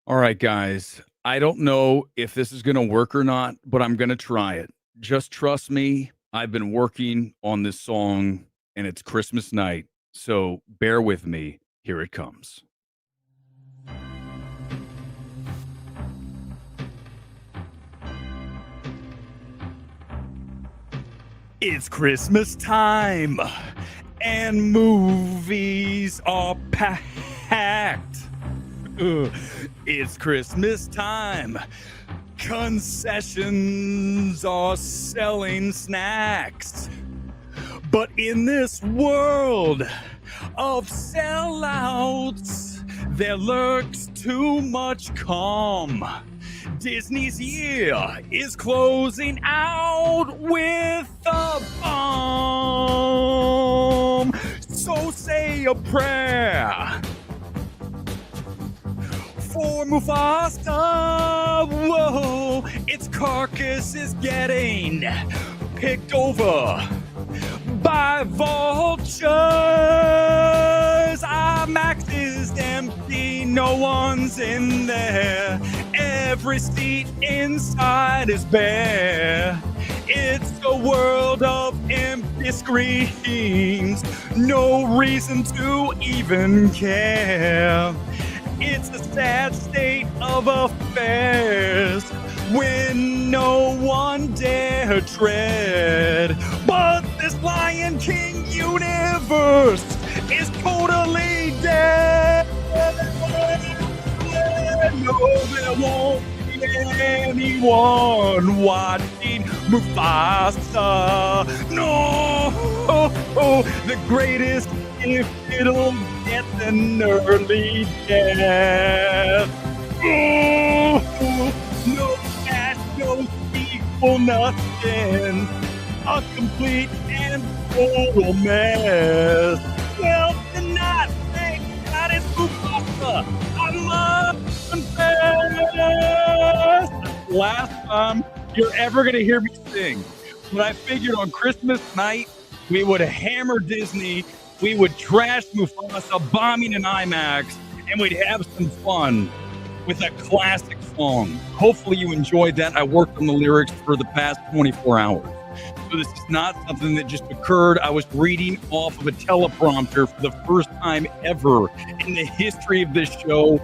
All right, guys. I don't know if this is going to work or not, but I'm going to try it. Just trust me. I've been working on this song and it's Christmas night. So bear with me. Here it comes. It's Christmas time and movies are packed. It's Christmas time. Concessions are selling snacks. But in this world of sellouts, there lurks too much calm. Disney's year is closing out with a bomb. So say a prayer for Mufasa. Whoa, its carcass is getting picked over by vultures. IMAX is empty, no one's in there. Every seat inside is bare. It's a world of empty screens, no reason to even care. It's a sad state of affairs when no one dare tread. But this Lion King universe is totally dead. No, there won't be anyone watching Mufasa. No, the greatest gift, it'll get an early death. No cash, no sequel, nothing. A complete and total mess. Well, tonight, thank God it's Mufasa. I must confess. Last time you're ever going to hear me sing. But I figured on Christmas night, we would hammer Disney, we would trash Mufasa, bombing in IMAX, and we'd have some fun with a classic song. Hopefully you enjoyed that. I worked on the lyrics for the past 24 hours. So this is not something that just occurred. I was reading off of a teleprompter for the first time ever in the history of this show.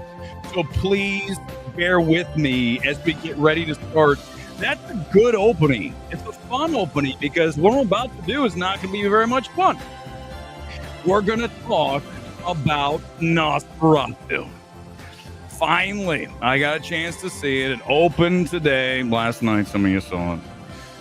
So please bear with me as we get ready to start. That's a good opening. It's a fun opening because what I'm about to do is not going to be very much fun. We're going to talk about Nosferatu. Finally, I got a chance to see it. It opened today. Last night, some of you saw it.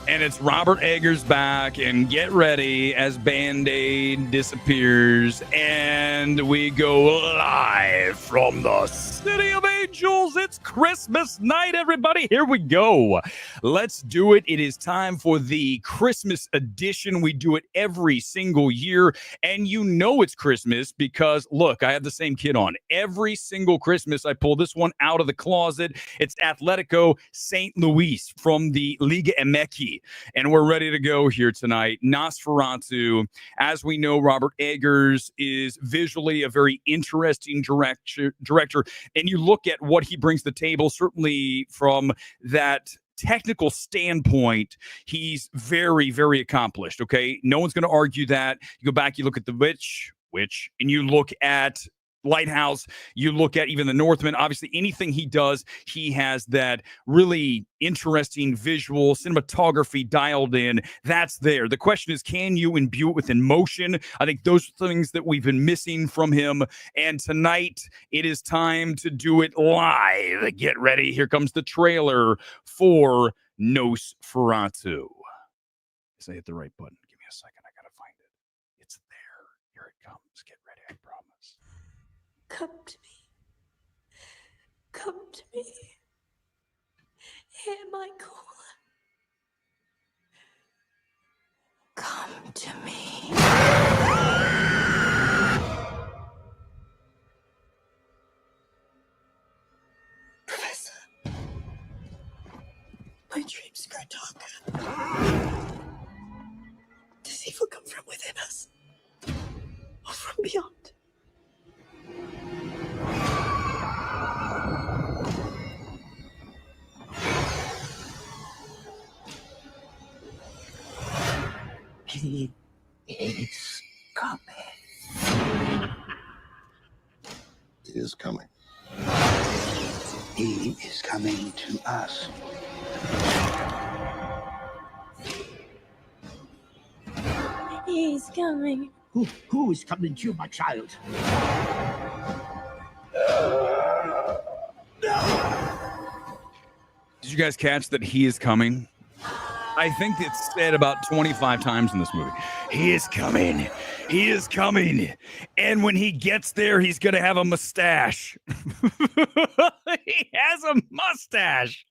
And it's Robert Eggers back, and get ready as Band-Aid disappears and we go live from the City of Angels. It's Christmas night, everybody. Here we go. Let's do it. It is time for the Christmas edition. We do it every single year, and you know it's Christmas because, look, I have the same kit on. Every single Christmas, I pull this one out of the closet. It's Atletico St. Louis from the Liga MX. And we're ready to go here tonight. Nosferatu, as we know, Robert Eggers is visually a very interesting director. And you look at what he brings to the table, certainly from that technical standpoint, he's very, very accomplished. Okay. No one's going to argue that. You go back, you look at The Witch, and you look at Lighthouse, you look at even The Northman. Obviously, anything he does, he has that really interesting visual cinematography dialed in. That's there. The question is, can you imbue it with emotion? I think those are things that we've been missing from him. And tonight, it is time to do it live. Get ready. Here comes the trailer for Nosferatu. I hit the right button. Give me a second. I got to find it. It's there. Here it comes. Get ready. I promise. Come to me. Come to me. Hear my call. Come to me. Professor, my dreams grow darker. Does evil come from within us or from beyond? He is coming. He is coming. He is coming to us. He's coming. Who is coming to my child? Did you guys catch that he is coming? I think it's said about 25 times in this movie. He is coming. He is coming. And when he gets there, he's going to have a mustache. He has a mustache.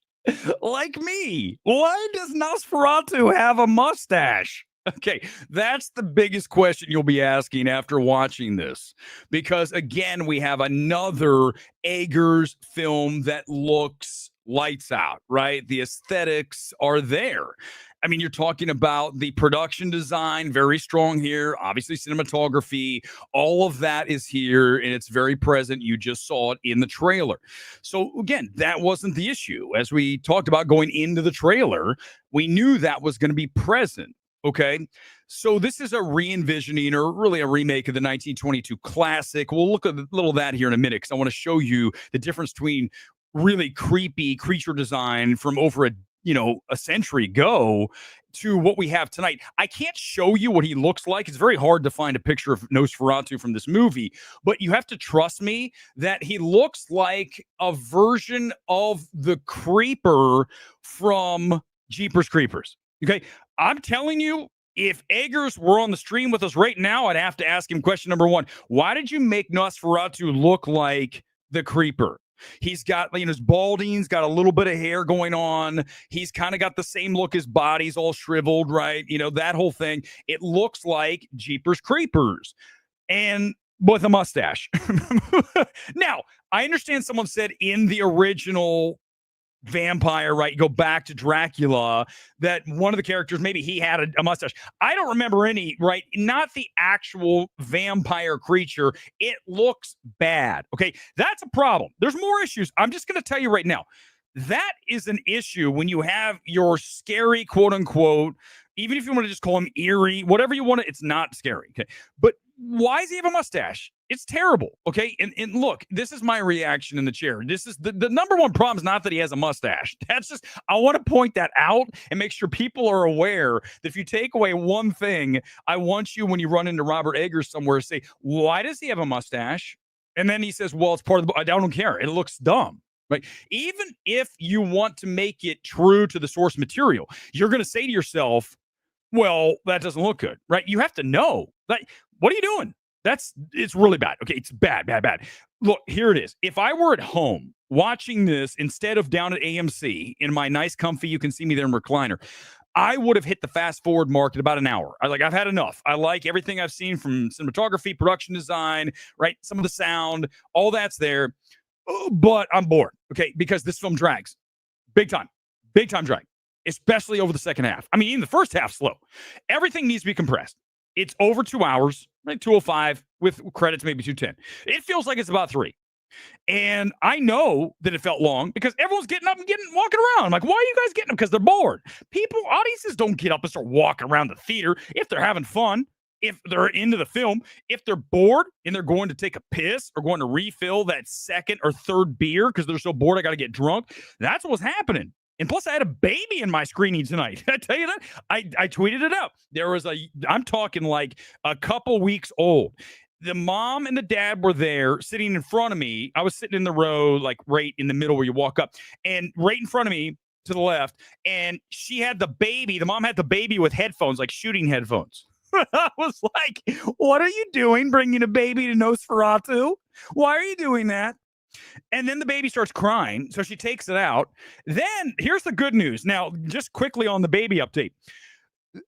Like me. Why does Nosferatu have a mustache? Okay, that's the biggest question you'll be asking after watching this. Because again, we have another Eggers film that looks lights out, right? The aesthetics are there. I mean, you're talking about the production design, very strong here. Obviously, cinematography, all of that is here and it's very present. You just saw it in the trailer. So, again, that wasn't the issue. As we talked about going into the trailer, we knew that was going to be present. Okay. So, this is a re-envisioning or really a remake of the 1922 classic. We'll look at a little of that here in a minute because I want to show you the difference between really creepy creature design from over a century ago to what we have tonight. I can't show you what he looks like. It's very hard to find a picture of Nosferatu from this movie, but you have to trust me that he looks like a version of the creeper from Jeepers Creepers. Okay. I'm telling you, if Eggers were on the stream with us right now, I'd have to ask him question number one. Why did you make Nosferatu look like the creeper? He's got, his balding's got a little bit of hair going on. He's kind of got the same look. His body's all shriveled, right? That whole thing. It looks like Jeepers Creepers and with a mustache. Now, I understand someone said in the original vampire, right? You go back to Dracula, that one of the characters, maybe he had a mustache. I don't remember any, right? Not the actual vampire creature. It looks bad. Okay. That's a problem. There's more issues. I'm just going to tell you right now. That is an issue when you have your scary, quote unquote, even if you want to just call him eerie, whatever you want to, it's not scary. Okay. But why does he have a mustache? It's terrible. Okay. And look, this is my reaction in the chair. This is the number one problem is not that he has a mustache. That's just, I want to point that out and make sure people are aware that if you take away one thing, I want you, when you run into Robert Eggers somewhere, say, why does he have a mustache? And then he says, well, it's part of the, I don't care. It looks dumb. Right. Even if you want to make it true to the source material, you're going to say to yourself, well, that doesn't look good. Right. You have to know. Like, what are you doing? It's really bad. Okay. It's bad. Look, here it is. If I were at home watching this instead of down at AMC in my nice comfy, you can see me there in recliner, I would have hit the fast forward mark at about an hour. I've had enough. I like everything I've seen from cinematography, production design, right? Some of the sound, all that's there. But I'm bored. Okay. Because this film drags big time drag, especially over the second half. I mean, even the first half slow. Everything needs to be compressed. It's over 2 hours, like 205 with credits, maybe 210. It feels like it's about 3. And I know that it felt long because everyone's getting up and walking around. I'm like, why are you guys getting up? Because they're bored. Audiences don't get up and start walking around the theater if they're having fun, if they're into the film. If they're bored and they're going to take a piss or going to refill that second or third beer because they're so bored I got to get drunk. That's what's happening. And plus, I had a baby in my screening tonight. I tell you that. I tweeted it out. I'm talking like a couple weeks old. The mom and the dad were there sitting in front of me. I was sitting in the row, like right in the middle where you walk up, and right in front of me to the left. And she had the baby. The mom had the baby with headphones, like shooting headphones. I was like, what are you doing bringing a baby to Nosferatu? Why are you doing that? And then the baby starts crying, so she takes it out. Then here's the good news. Now, just quickly on the baby update.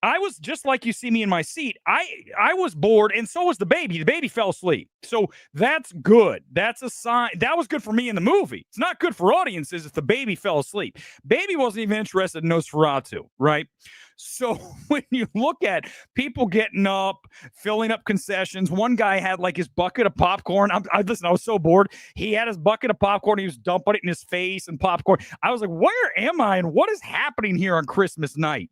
I was just like you see me in my seat. I was bored, and so was the baby. The baby fell asleep. So that's good. That's a sign. That was good for me in the movie. It's not good for audiences if the baby fell asleep. Baby wasn't even interested in Nosferatu, right? So when you look at people getting up, filling up concessions, one guy had like his bucket of popcorn. Listen, I was so bored. He had his bucket of popcorn. He was dumping it in his face and popcorn. I was like, where am I? And what is happening here on Christmas night?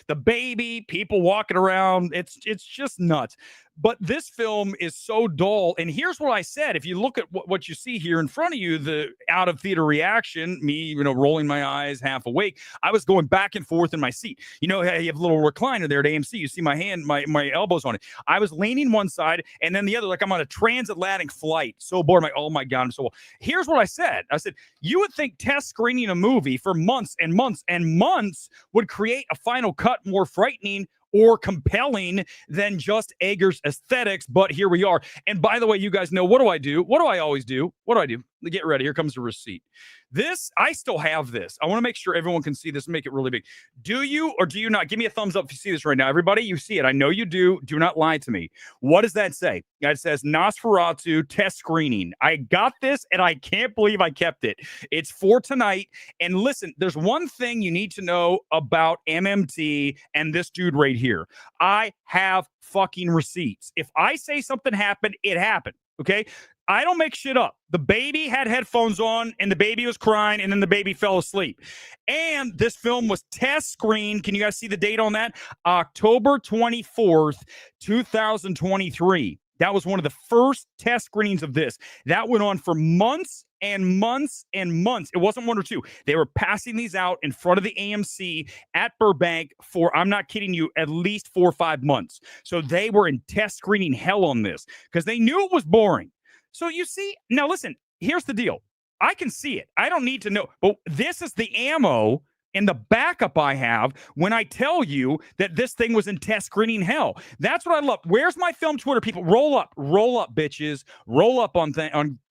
The baby, people walking around, it's just nuts. But this film is so dull. And here's what I said. If you look at what you see here in front of you, the out of theater reaction, me, rolling my eyes, half awake, I was going back and forth in my seat. You have a little recliner there at AMC. You see my hand, my elbows on it. I was leaning one side and then the other, like I'm on a transatlantic flight. So bored. Oh my God, I'm so bored. Here's what I said. I said, you would think test screening a movie for months and months and months would create a final cut more frightening or compelling than just Eggers aesthetics, but here we are. And by the way, you guys know, what do I do? What do I always do? What do I do? Get ready. Here comes the receipt. This, I still have this. I want to make sure everyone can see this and make it really big. Do you or do you not? Give me a thumbs up if you see this right now. Everybody, you see it. I know you do. Do not lie to me. What does that say? It says Nosferatu test screening. I got this and I can't believe I kept it. It's for tonight. And listen, there's one thing you need to know about MMT and this dude right here. I have fucking receipts. If I say something happened, it happened. Okay? I don't make shit up. The baby had headphones on and the baby was crying and then the baby fell asleep. And this film was test screened. Can you guys see the date on that? October 24th, 2023. That was one of the first test screenings of this. That went on for months and months and months. It wasn't one or two. They were passing these out in front of the AMC at Burbank for, I'm not kidding you, at least 4 or 5 months. So they were in test screening hell on this because they knew it was boring. So you see, now listen, here's the deal. I can see it. I don't need to know. But this is the ammo and the backup I have when I tell you that this thing was in test screening hell. That's what I love. Where's my film Twitter people? Roll up, bitches. Roll up on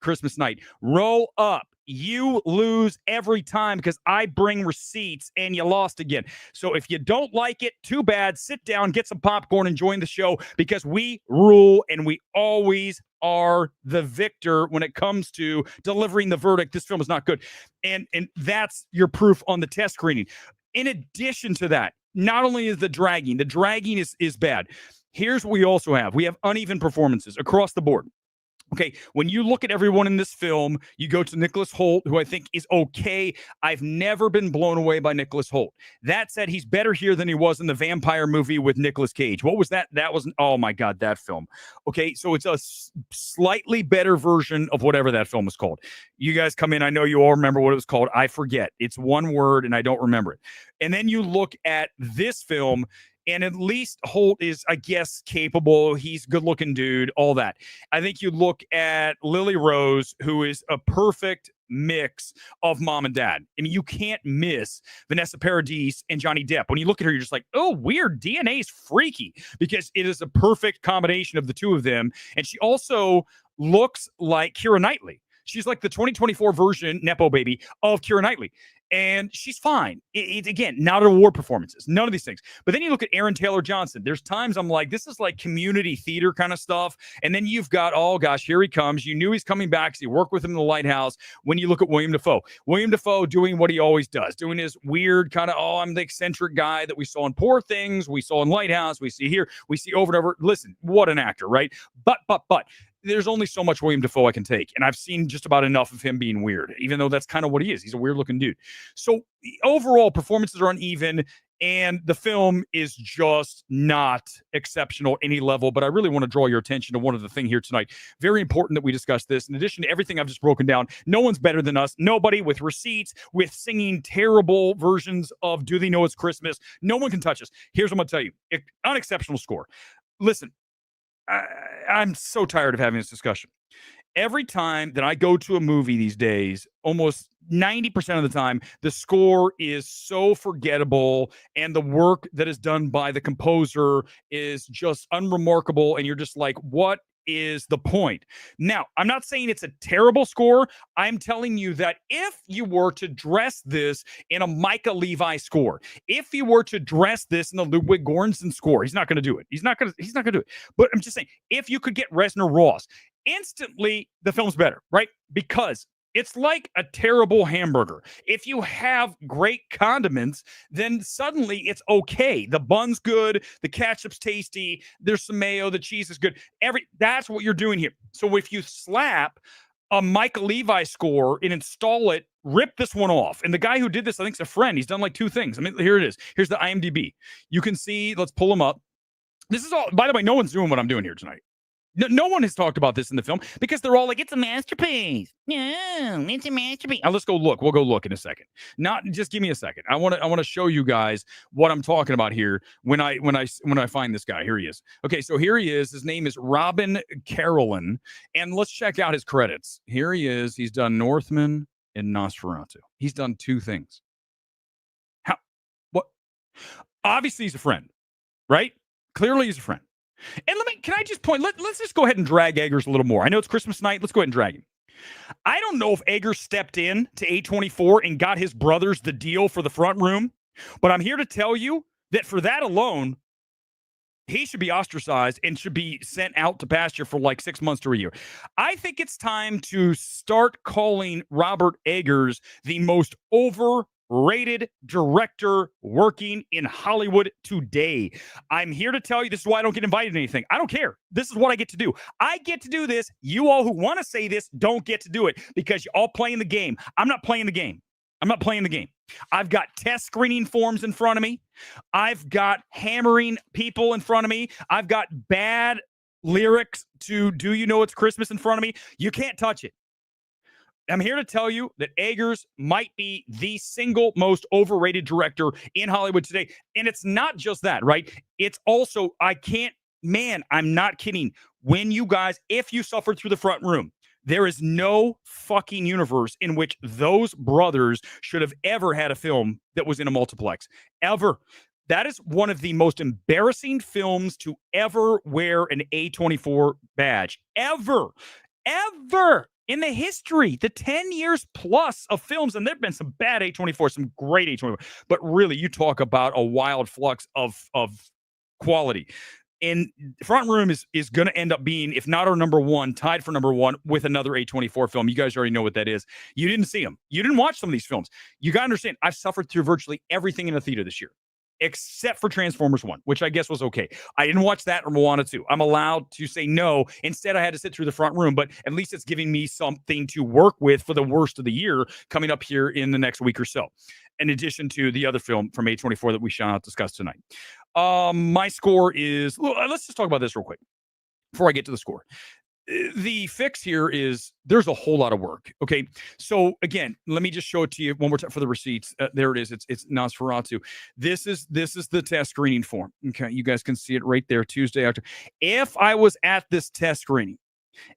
Christmas night. Roll up. You lose every time because I bring receipts and you lost again. So if you don't like it, too bad. Sit down, get some popcorn, and join the show because we rule and we always are the victor when it comes to delivering the verdict. This film is not good. And that's your proof on the test screening. In addition to that, not only is the dragging is bad. Here's what we also have. We have uneven performances across the board. Okay, when you look at everyone in this film, you go to Nicholas Hoult, who I think is okay. I've never been blown away by Nicholas Hoult. That said, he's better here than he was in the vampire movie with Nicolas Cage. What was that? That was, oh my God, that film. Okay, so it's a slightly better version of whatever that film was called. You guys come in, I know you all remember what it was called. I forget. It's one word and I don't remember it. And then you look at this film, and at least Holt is, I guess, capable. He's a good-looking dude, all that. I think you look at Lily Rose, who is a perfect mix of mom and dad. I mean, you can't miss Vanessa Paradis and Johnny Depp. When you look at her, you're just like, oh, weird. DNA is freaky because it is a perfect combination of the two of them. And she also looks like Keira Knightley. She's like the 2024 version, Nepo baby, of Keira Knightley. And she's fine. It's again, not award performances, none of these things. But then you look at Aaron Taylor Johnson. There's times I'm like, this is like community theater kind of stuff. And then you've got, oh gosh, here he comes. You knew he's coming back. So you work with him in the Lighthouse. When you look at William Dafoe doing what he always does, doing his weird kind of, oh, I'm the eccentric guy that we saw in Poor Things, we saw in Lighthouse, we see here, we see over and over. Listen, what an actor, right? But there's only so much William Dafoe I can take. And I've seen just about enough of him being weird, even though that's kind of what he is. He's a weird looking dude. So overall performances are uneven and the film is just not exceptional at any level. But I really want to draw your attention to one other thing here tonight. Very important that we discuss this. In addition to everything I've just broken down, no one's better than us. Nobody with receipts, with singing terrible versions of Do They Know It's Christmas. No one can touch us. Here's what I'm going to tell you. Unexceptional score. Listen, I'm so tired of having this discussion. Every time that I go to a movie these days, almost 90% of the time, the score is so forgettable and the work that is done by the composer is just unremarkable. And you're just like, what is the point? Now, I'm not saying it's a terrible score. I'm telling you that if you were to dress this in a Micah Levi score, if you were to dress this in the Ludwig Göransson score, he's not going to do it. He's not going to do it. But I'm just saying, if you could get Reznor Ross, instantly the film's better, right? Because it's like a terrible hamburger. If you have great condiments, then suddenly it's okay. The bun's good, the ketchup's tasty, there's some mayo, the cheese is good. That's what you're doing here. So if you slap a Michael Levi score and install it rip this one off. And the guy who did this, I think, is a friend. He's done like 2 things. I mean, here it is. Here's the IMDb. You can see, let's pull him up. This is all, by the way, no one's doing what I'm doing here tonight. No one has talked about this in the film because they're all like, it's a masterpiece. No, it's a masterpiece. Now let's go look. We'll go look in a second. Not just give me a second. I want to show you guys what I'm talking about here when I find this guy. Here he is. Okay, so here he is. His name is Robin Carolyn, and let's check out his credits. Here he is. He's done Northman and Nosferatu. He's done 2 things. How? What? Obviously, he's a friend, right? Clearly, he's a friend. And can I just point, let's just go ahead and drag Eggers a little more. I know it's Christmas night. Let's go ahead and drag him. I don't know if Eggers stepped in to A24 and got his brothers the deal for the front room, but I'm here to tell you that for that alone, he should be ostracized and should be sent out to pasture for like 6 months to a year. I think it's time to start calling Robert Eggers the most overrated director working in Hollywood today. I'm here to tell you this is why I don't get invited to anything. I don't care. This is what I get to do. I get to do this. You all who want to say this don't get to do it because you all playing the game. I'm not playing the game. I'm not playing the game. I've got test screening forms in front of me. I've got hammering people in front of me. I've got bad lyrics to Do You Know It's Christmas in front of me. You can't touch it. I'm here to tell you that Eggers might be the single most overrated director in Hollywood today. And it's not just that, right? It's also, I'm not kidding. When you guys, if you suffered through the front room, there is no fucking universe in which those brothers should have ever had a film that was in a multiplex. Ever. That is one of the most embarrassing films to ever wear an A24 badge. Ever. In the history, the 10 years plus of films, and there have been some bad A24, some great A24, but really, you talk about a wild flux of quality. And Front Room is going to end up being, if not our number 1, tied for number 1 with another A24 film. You guys already know what that is. You didn't see them. You didn't watch some of these films. You got to understand, I've suffered through virtually everything in the theater this year, except for Transformers 1, which I guess was okay. I didn't watch that or Moana 2. I'm allowed to say no. Instead, I had to sit through the Front Room, but at least it's giving me something to work with for the worst of the year coming up here in the next week or so, in addition to the other film from A24 that we shall not discuss tonight. My score is, let's just talk about this real quick before I get to the score. The fix here is there's a whole lot of work. Okay. So again, let me just show it to you one more time for the receipts. There it is. It's Nosferatu. This is the test screening form. Okay. You guys can see it right there. Tuesday after. If I was at this test screening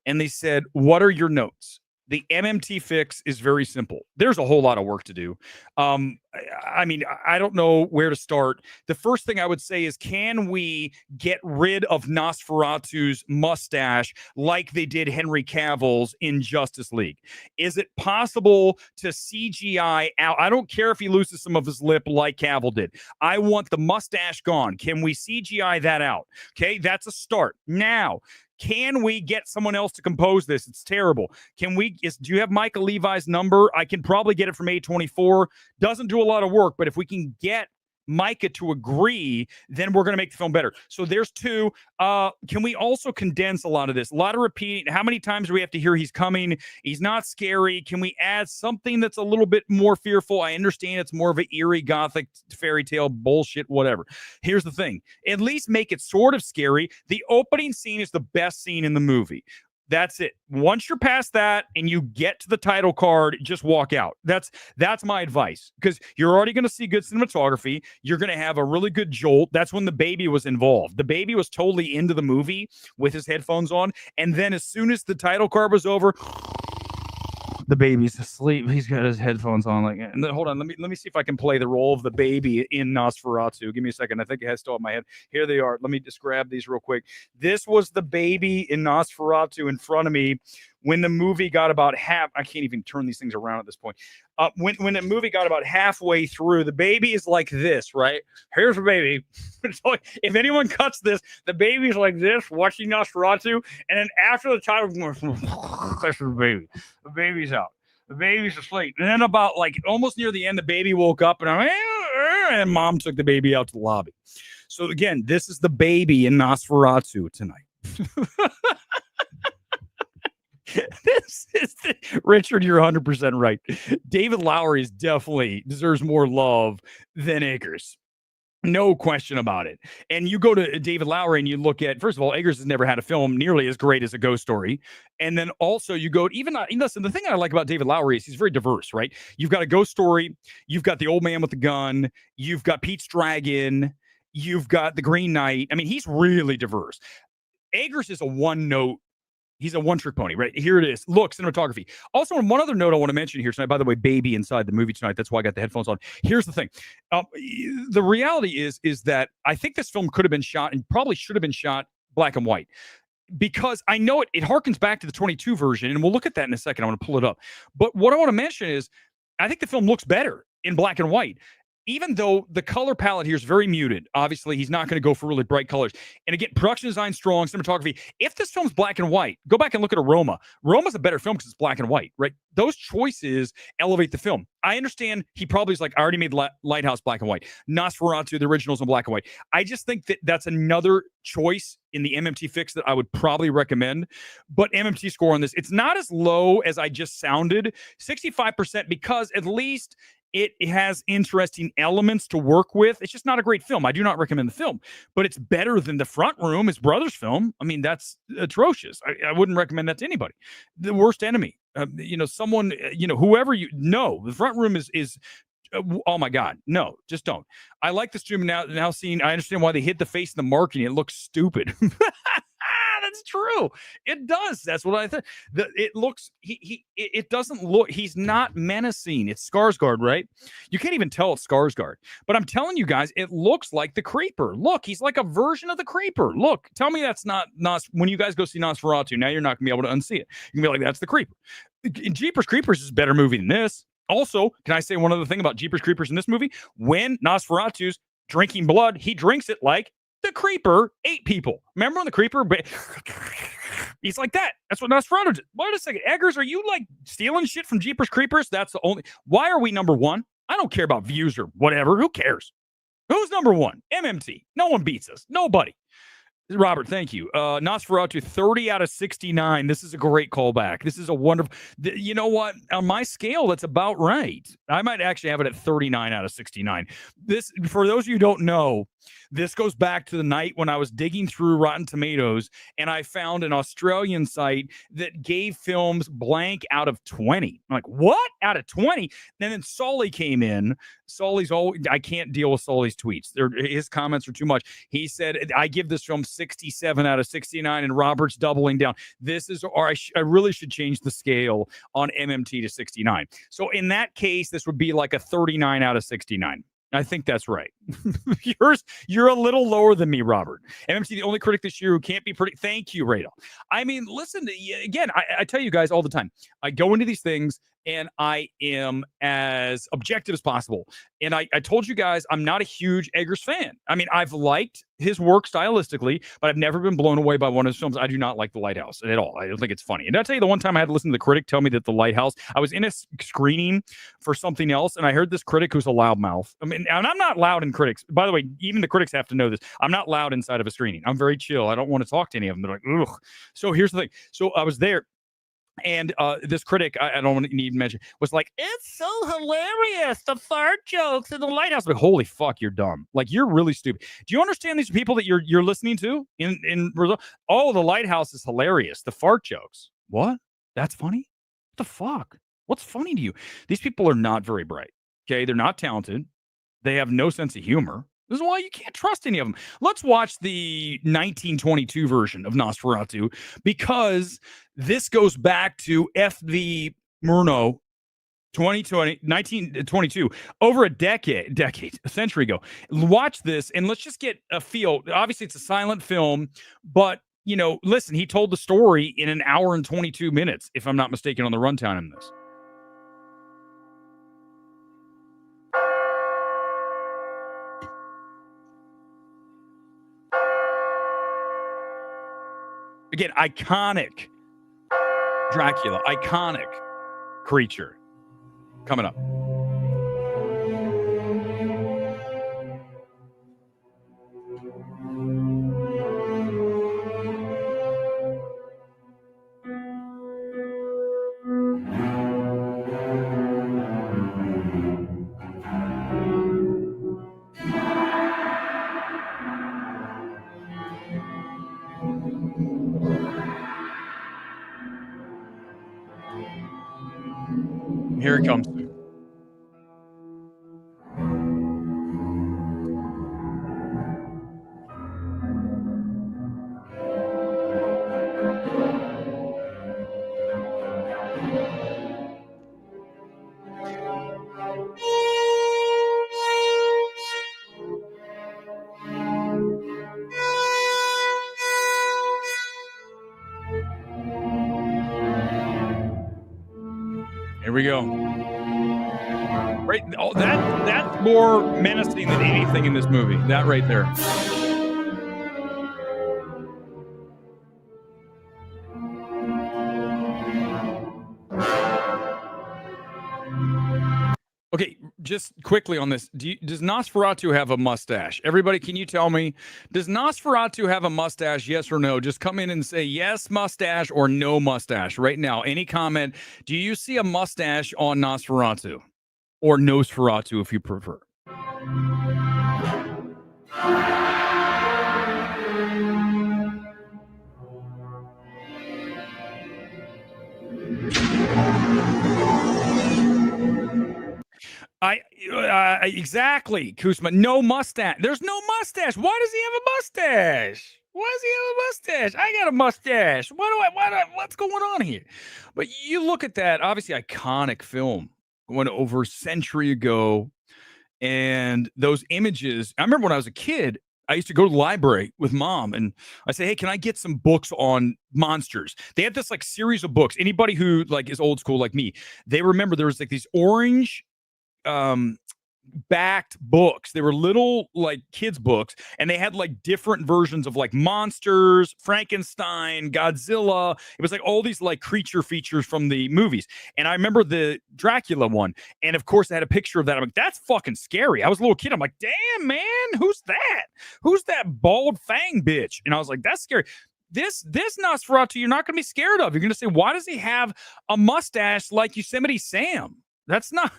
and they said, what are your notes? The MMT fix is very simple. There's a whole lot of work to do. I mean, I don't know where to start. The first thing I would say is, can we get rid of Nosferatu's mustache like they did Henry Cavill's in Justice League? Is it possible to CGI out? I don't care if he loses some of his lip like Cavill did. I want the mustache gone. Can we CGI that out? Okay, that's a start. Now, can we get someone else to compose this? It's terrible. Do you have Michael Levi's number? I can probably get it from A24. Doesn't do a lot of work, but if we can get Micah to agree, then we're going to make the film better. So there's 2. Can we also condense a lot of this? A lot of repeating. How many times do we have to hear he's coming? He's not scary. Can we add something that's a little bit more fearful? I understand it's more of an eerie gothic fairy tale bullshit, whatever. Here's the thing. At least make it sort of scary. The opening scene is the best scene in the movie. That's it. Once you're past that and you get to the title card, just walk out. That's my advice, because you're already going to see good cinematography. You're going to have a really good jolt. That's when the baby was involved. The baby was totally into the movie with his headphones on. And then as soon as the title card was over, the baby's asleep. He's got his headphones on. And then, hold on. Let me see if I can play the role of the baby in Nosferatu. Give me a second. I think it has still in my head. Here they are. Let me just grab these real quick. This was the baby in Nosferatu in front of me when the movie got about half. I can't even turn these things around at this point. When the movie got about halfway through, the baby is like this, right? Here's the baby. So if anyone cuts this, the baby's like this, watching Nosferatu, and then after the title, that's the baby. The baby's out. The baby's asleep. And then about almost near the end, the baby woke up, and mom took the baby out to the lobby. So again, this is the baby in Nosferatu tonight. Richard, you're 100% right. David Lowery definitely deserves more love than Eggers. No question about it. And you go to David Lowery and you look at, first of all, Eggers has never had a film nearly as great as A Ghost Story. And then also you go, listen, the thing I like about David Lowery is he's very diverse, right? You've got A Ghost Story, you've got The Old Man with the Gun, you've got Pete's Dragon, you've got The Green Knight. I mean, he's really diverse. Eggers is a one-note. He's a one-trick pony, right? Here it is. Look, cinematography. Also, on one other note I want to mention here tonight, by the way, baby inside the movie tonight. That's why I got the headphones on. Here's the thing. The reality is that I think this film could have been shot and probably should have been shot black and white, because I know it harkens back to the 22 version, and we'll look at that in a second. I want to pull it up. But what I want to mention is I think the film looks better in black and white, even though the color palette here is very muted. Obviously, he's not going to go for really bright colors. And again, production design strong, cinematography. If this film's black and white, go back and look at Aroma. Roma's a better film because it's black and white, right? Those choices elevate the film. I understand he probably is like, I already made Lighthouse black and white. Nosferatu, the original's in black and white. I just think that that's another choice in the MMT fix that I would probably recommend. But MMT score on this, it's not as low as I just sounded, 65%, because at least it has interesting elements to work with. It's just not a great film. I do not recommend the film, but it's better than The Front Room, his brother's film. I mean, that's atrocious. I wouldn't recommend that to anybody. The Worst Enemy, someone, whoever you know, The Front Room is oh my God, no, just don't. I like the stream now seeing, I understand why they hit the face in the marketing. It looks stupid. That's true. It does. That's what I think. It looks. It doesn't look. He's not menacing. It's Skarsgård, right? You can't even tell it's Skarsgård. But I'm telling you guys, it looks like the Creeper. Look, he's like a version of the Creeper. Look, tell me that's not when you guys go see Nosferatu. Now you're not gonna be able to unsee it. You can be like, that's the Creeper. Jeepers Creepers is a better movie than this. Also, can I say one other thing about Jeepers Creepers in this movie? When Nosferatu's drinking blood, he drinks it like the Creeper ate people. Remember when the Creeper? He's like that. That's what Nosferatu did. Wait a second. Eggers, are you like stealing shit from Jeepers Creepers? That's the only. Why are we number one? I don't care about views or whatever. Who cares? Who's number one? MMT. No one beats us. Nobody. Robert, thank you. Nosferatu, 30 out of 69. This is a great callback. This is a wonderful. You know what? On my scale, that's about right. I might actually have it at 39 out of 69. This, for those of you who don't know, this goes back to the night when I was digging through Rotten Tomatoes and I found an Australian site that gave films blank out of 20. I'm like, what? Out of 20? And then Solly came in. I can't deal with Solly's tweets. His comments are too much. He said, I give this film 67 out of 69, and Robert's doubling down. I really should change the scale on MMT to 69. So in that case, this would be like a 39 out of 69. I think that's right. You're a little lower than me, Robert. MMT, the only critic this year who can't be pretty. Thank you, Radel. I mean, listen, again, I tell you guys all the time, I go into these things and I am as objective as possible. And I told you guys, I'm not a huge Eggers fan. I mean, I've liked his work stylistically, but I've never been blown away by one of his films. I do not like The Lighthouse at all. I don't think it's funny. And I'll tell you, the one time I had to listen to the critic tell me that The Lighthouse, I was in a screening for something else, and I heard this critic who's a loudmouth. I mean, and I'm not loud in critics. By the way, even the critics have to know this. I'm not loud inside of a screening. I'm very chill. I don't want to talk to any of them. They're like, ugh. So here's the thing. So I was there. And this critic, I don't need to mention, was like, it's so hilarious, the fart jokes in The Lighthouse. Like, holy fuck, you're dumb. Like, you're really stupid. Do you understand these people that you're listening to in Brazil? Oh, The Lighthouse is hilarious. The fart jokes. What? That's funny? What the fuck? What's funny to you? These people are not very bright. Okay, they're not talented. They have no sense of humor. This is why you can't trust any of them. Let's watch the 1922 version of Nosferatu, because this goes back to F.V. Murnau, 1922, over a century ago. Watch this and let's just get a feel. Obviously, it's a silent film, but listen, he told the story in an hour and 22 minutes, if I'm not mistaken, on the runtime in this. Again, iconic Dracula, iconic creature coming up. Here it comes. Here we go. Right. Oh, that's more menacing than anything in this movie. That right there. Okay, just quickly on this. Does Nosferatu have a mustache? Everybody, can you tell me? Does Nosferatu have a mustache? Yes or no? Just come in and say yes, mustache, or no mustache right now. Any comment? Do you see a mustache on Nosferatu? Or Nosferatu, if you prefer. Exactly, Kuzma. No mustache. There's no mustache. Why does he have a mustache? Why does he have a mustache? I got a mustache. What's going on here? But you look at that, obviously iconic film going over a century ago, and those images. I remember when I was a kid, I used to go to the library with mom, and I say, "Hey, can I get some books on monsters?" They had this like series of books. Anybody who like is old school like me, they remember there was like these orange backed books. They were little like kids books, and they had like different versions of like monsters, Frankenstein, Godzilla. It was like all these like creature features from the movies. And I remember the Dracula one, and of course I had a picture of that. I'm like, that's fucking scary. I was a little kid. I'm like, damn, man, who's that? Who's that bald fang bitch? And I was like, that's scary. This Nosferatu, you're not going to be scared of. You're going to say, why does he have a mustache like Yosemite Sam? That's not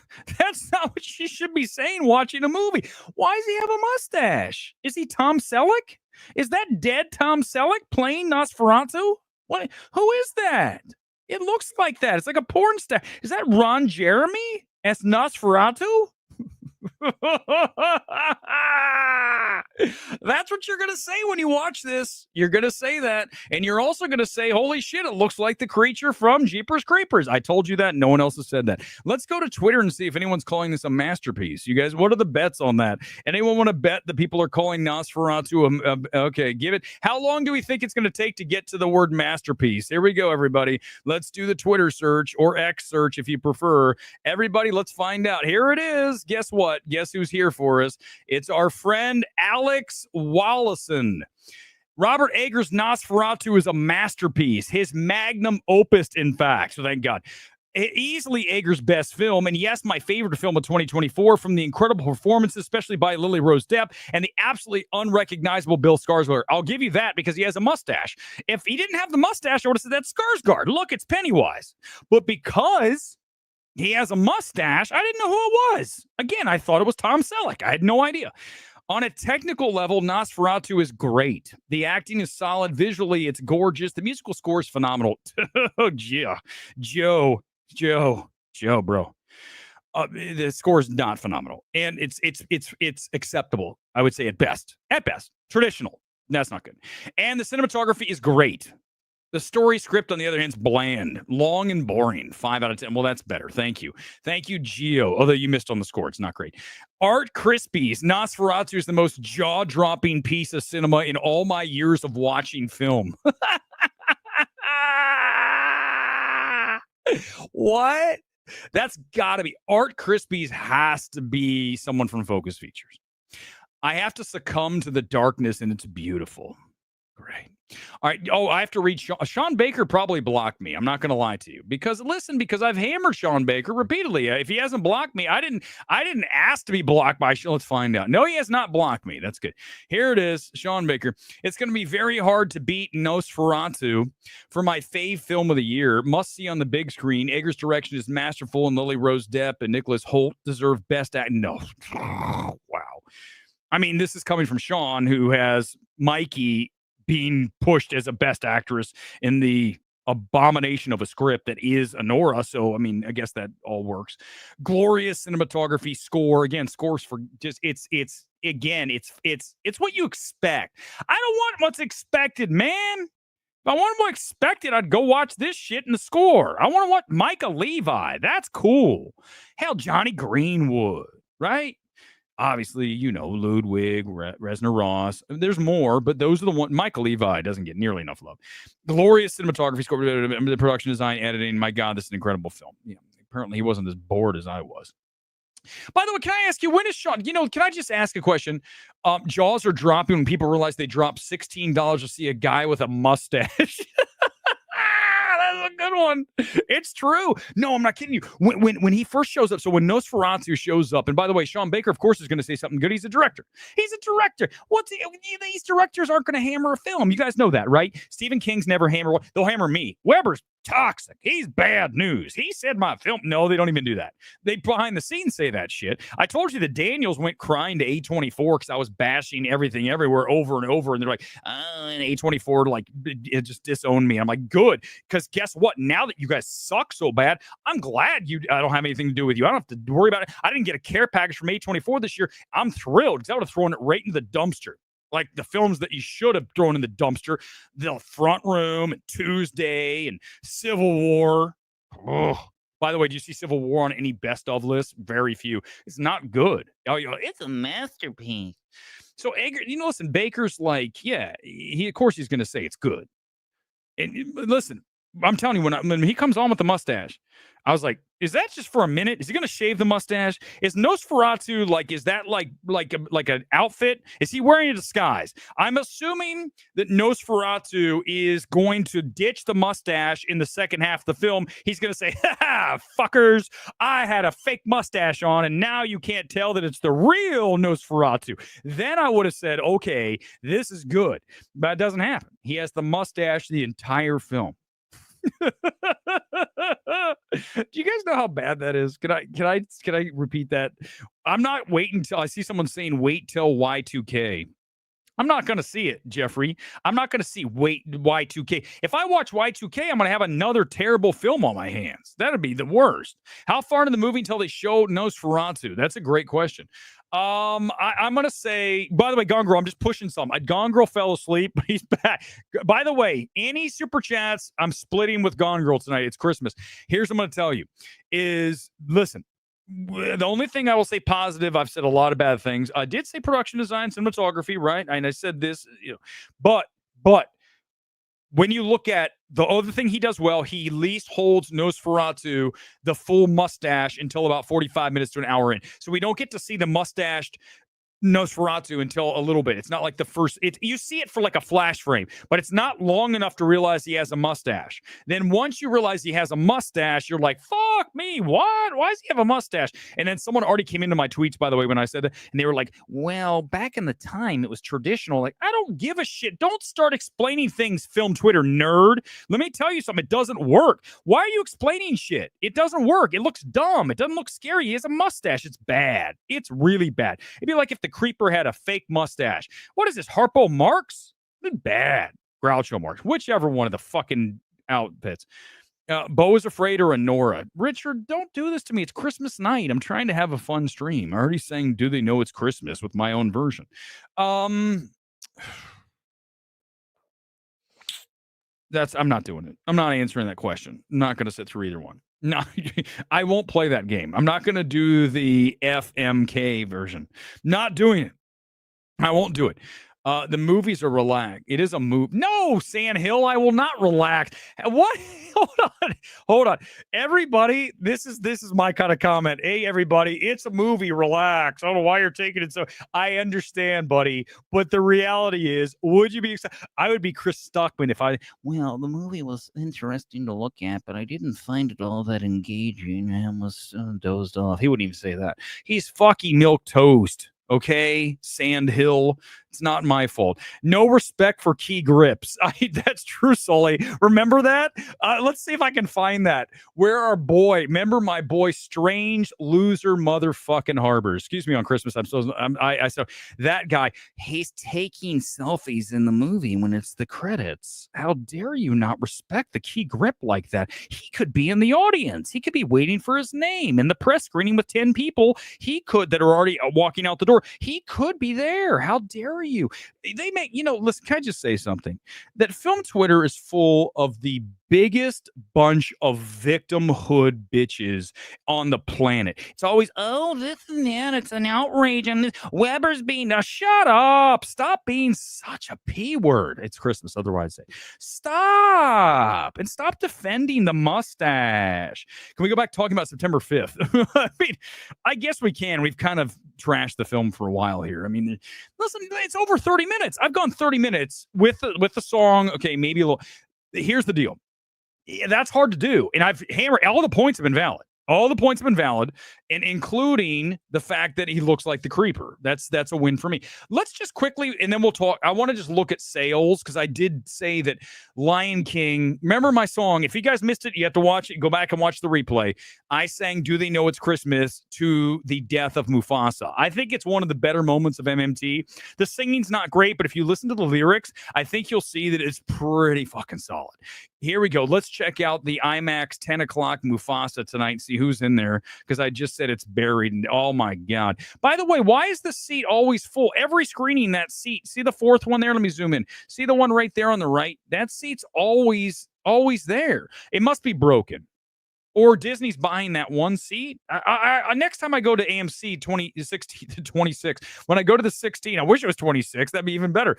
what you should be saying watching a movie. Why does he have a mustache? Is he Tom Selleck? Is that dead Tom Selleck playing Nosferatu? What? Who is that? It looks like that. It's like a porn star. Is that Ron Jeremy as Nosferatu? That's what you're going to say when you watch this. You're going to say that. And you're also going to say, holy shit, it looks like the creature from Jeepers Creepers. I told you that. No one else has said that. Let's go to Twitter and see if anyone's calling this a masterpiece. You guys, what are the bets on that? Anyone want to bet that people are calling Nosferatu okay, give it. How long do we think it's going to take to get to the word masterpiece? Here we go, everybody. Let's do the Twitter search, or X search if you prefer. Everybody, let's find out. Here it is. Guess what? Guess who's here for us? It's our friend Alex Wallison. Robert Eggers' Nosferatu is a masterpiece, his magnum opus, in fact. So thank God. Easily Eggers' best film, and yes, my favorite film of 2024, from the incredible performances, especially by Lily Rose Depp, and the absolutely unrecognizable Bill Skarsgård. I'll give you that because he has a mustache. If he didn't have the mustache, I would have said that's Skarsgård. Look, it's Pennywise. But because he has a mustache, I didn't know who it was. Again, I thought it was Tom Selleck. I had no idea. On a technical level, Nosferatu is great. The acting is solid. Visually, it's gorgeous. The musical score is phenomenal. Oh, yeah. Joe, bro. The score is not phenomenal. And it's acceptable, I would say, at best. At best. Traditional. That's not good. And the cinematography is great. The story script, on the other hand, is bland, long and boring. 5 out of 10. Well, that's better. Thank you. Thank you, Gio. Although you missed on the score. It's not great. Art Crispy's Nosferatu is the most jaw-dropping piece of cinema in all my years of watching film. What? That's got to be. Art Crispy's has to be someone from Focus Features. I have to succumb to the darkness, and it's beautiful. Great. All right. Oh, I have to read. Sean Baker probably blocked me. I'm not going to lie to you because I've hammered Sean Baker repeatedly. If he hasn't blocked me, I didn't ask to be blocked by Sean. Let's find out. No, he has not blocked me. That's good. Here it is, Sean Baker. It's going to be very hard to beat Nosferatu for my fave film of the year. Must see on the big screen. Eggers' direction is masterful, and Lily Rose Depp and Nicholas Hoult deserve best act. No. Wow. I mean, this is coming from Sean, who has Mikey being pushed as a best actress in the abomination of a script that is Anora. So, I mean, I guess that all works. Glorious cinematography, score. Again, scores for just, it's what you expect. I don't want what's expected, man. If I wanted what expected, I'd go watch this shit in the score. I want to watch Micah Levi. That's cool. Hell, Johnny Greenwood, right? Obviously, Ludwig, Resner Ross. There's more, but those are the ones. Michael Levi doesn't get nearly enough love. Glorious cinematography, score, the production design, editing. My God, this is an incredible film. Apparently he wasn't as bored as I was. By the way, can I ask you, when is Sean? Can I just ask a question? Jaws are dropping when people realize they dropped $16 to see a guy with a mustache. That's a good one. It's true. No, I'm not kidding you. When he first shows up, so when Nosferatu shows up, and by the way, Sean Baker, of course, is going to say something good. He's a director. These directors aren't going to hammer a film. You guys know that, right? Stephen King's never hammer. They'll hammer me. Weber's toxic. He's bad news. He said my film. No, they don't even do that. They behind the scenes say that shit. I told you the Daniels went crying to A24 because I was bashing everything everywhere over and over. And they're like, and A24 like it just disowned me. I'm like, good. Because guess what? Now that you guys suck so bad, I'm glad I don't have anything to do with you. I don't have to worry about it. I didn't get a care package from A24 this year. I'm thrilled because I would have thrown it right into the dumpster. Like the films that you should have thrown in the dumpster, The Front Room, and Tuesday, and Civil War. Ugh. By the way, do you see Civil War on any best of lists? Very few. It's not good. It's a masterpiece. So, listen, Baker's like, yeah, of course he's going to say it's good. And listen, I'm telling you, when he comes on with the mustache, I was like, is that just for a minute? Is he going to shave the mustache? Is Nosferatu is that like an outfit? Is he wearing a disguise? I'm assuming that Nosferatu is going to ditch the mustache in the second half of the film. He's going to say, ha, fuckers, I had a fake mustache on, and now you can't tell that it's the real Nosferatu. Then I would have said, okay, this is good. But it doesn't happen. He has the mustache the entire film. Do you guys know how bad that is? Can I repeat that? I'm not waiting till I see someone saying wait till Y2K. I'm not going to see it, Jeffrey. I'm not going to see Y2K. If I watch Y2K, I'm going to have another terrible film on my hands. That'd be the worst. How far into the movie until they show Nosferatu? That's a great question. I'm going to say, by the way, Gongrel, I'm just pushing some. Gongrel fell asleep, but he's back. By the way, any super chats, I'm splitting with Gongrel tonight. It's Christmas. Here's what I'm going to tell you is, listen, the only thing I will say positive, I've said a lot of bad things. I did say production design, cinematography, right? And I said this, but when you look at the other thing he does well, he at least holds Nosferatu the full mustache until about 45 minutes to an hour in. So we don't get to see the mustached Nosferatu until a little bit. It's not like the first, you see it for like a flash frame, but it's not long enough to realize he has a mustache. Then once you realize he has a mustache, you're like, fuck me, what? Why does he have a mustache? And then someone already came into my tweets, by the way, when I said that, and they were like, well, back in the time, it was traditional. Like, I don't give a shit. Don't start explaining things, film Twitter, nerd. Let me tell you something. It doesn't work. Why are you explaining shit? It doesn't work. It looks dumb. It doesn't look scary. He has a mustache. It's bad. It's really bad. It'd be like if the Creeper had a fake mustache. What is this, Harpo Marx? Bad. Groucho Marx. Whichever one of the fucking outfits. Bo is afraid or Anora. Richard, don't do this to me. It's Christmas night. I'm trying to have a fun stream. I'm already saying, do they know it's Christmas with my own version? I'm not doing it. I'm not answering that question. I'm not going to sit through either one. No, I won't play that game. I'm not going to do the FMK version. Not doing it. I won't do it. The movies are relaxed. It is a movie. No, Sand Hill, I will not relax. What? Hold on. Everybody, this is my kind of comment. Hey, everybody, it's a movie. Relax. I don't know why you're taking it so. I understand, buddy. But the reality is, would you be excited? I would be Chris Stockman if well, the movie was interesting to look at, but I didn't find it all that engaging. I almost dozed off. He wouldn't even say that. He's fucking milk toast. Okay, Sand Hill, It's not my fault. No respect for key grips. That's true, Sully. Remember that? Let's see if I can find that. Where our boy, remember my boy, strange loser motherfucking Harbor. Excuse me on Christmas. So that guy, he's taking selfies in the movie when it's the credits. How dare you not respect the key grip like that? He could be in the audience. He could be waiting for his name in the press screening with 10 people. He could, that are already walking out the door. He could be there. How dare you? They make, listen, can I just say something? That film Twitter is full of the biggest bunch of victimhood bitches on the planet. It's always, oh, this and that, it's an outrage, and Weber's being, now shut up, stop being such a P word. It's Christmas, otherwise say, stop, and stop defending the mustache. Can we go back talking about September 5th? I mean, I guess we can. We've kind of trashed the film for a while here. I mean, listen, it's over 30 minutes. I've gone 30 minutes with the song. Okay, maybe a little. Here's the deal. That's hard to do. And I've hammered, all the points have been valid. All the points have been valid, and including the fact that he looks like the creeper. That's a win for me. Let's just quickly, and then we'll talk. I want to just look at sales, because I did say that Lion King, remember my song, if you guys missed it, you have to watch it, go back and watch the replay. I sang Do They Know It's Christmas to the death of Mufasa. I think it's one of the better moments of MMT. The singing's not great, but if you listen to the lyrics, I think you'll see that it's pretty fucking solid. Here we go. Let's check out the IMAX 10 o'clock Mufasa tonight and see who's in there, because I just said it's buried. And oh my God. By the way, why is the seat always full? Every screening, that seat, see the fourth one there? Let me zoom in. See the one right there on the right? That seat's always there. It must be broken. Or Disney's buying that one seat. Next time I go to AMC 2016 to 26, when I go to the 16, I wish it was 26. That'd be even better.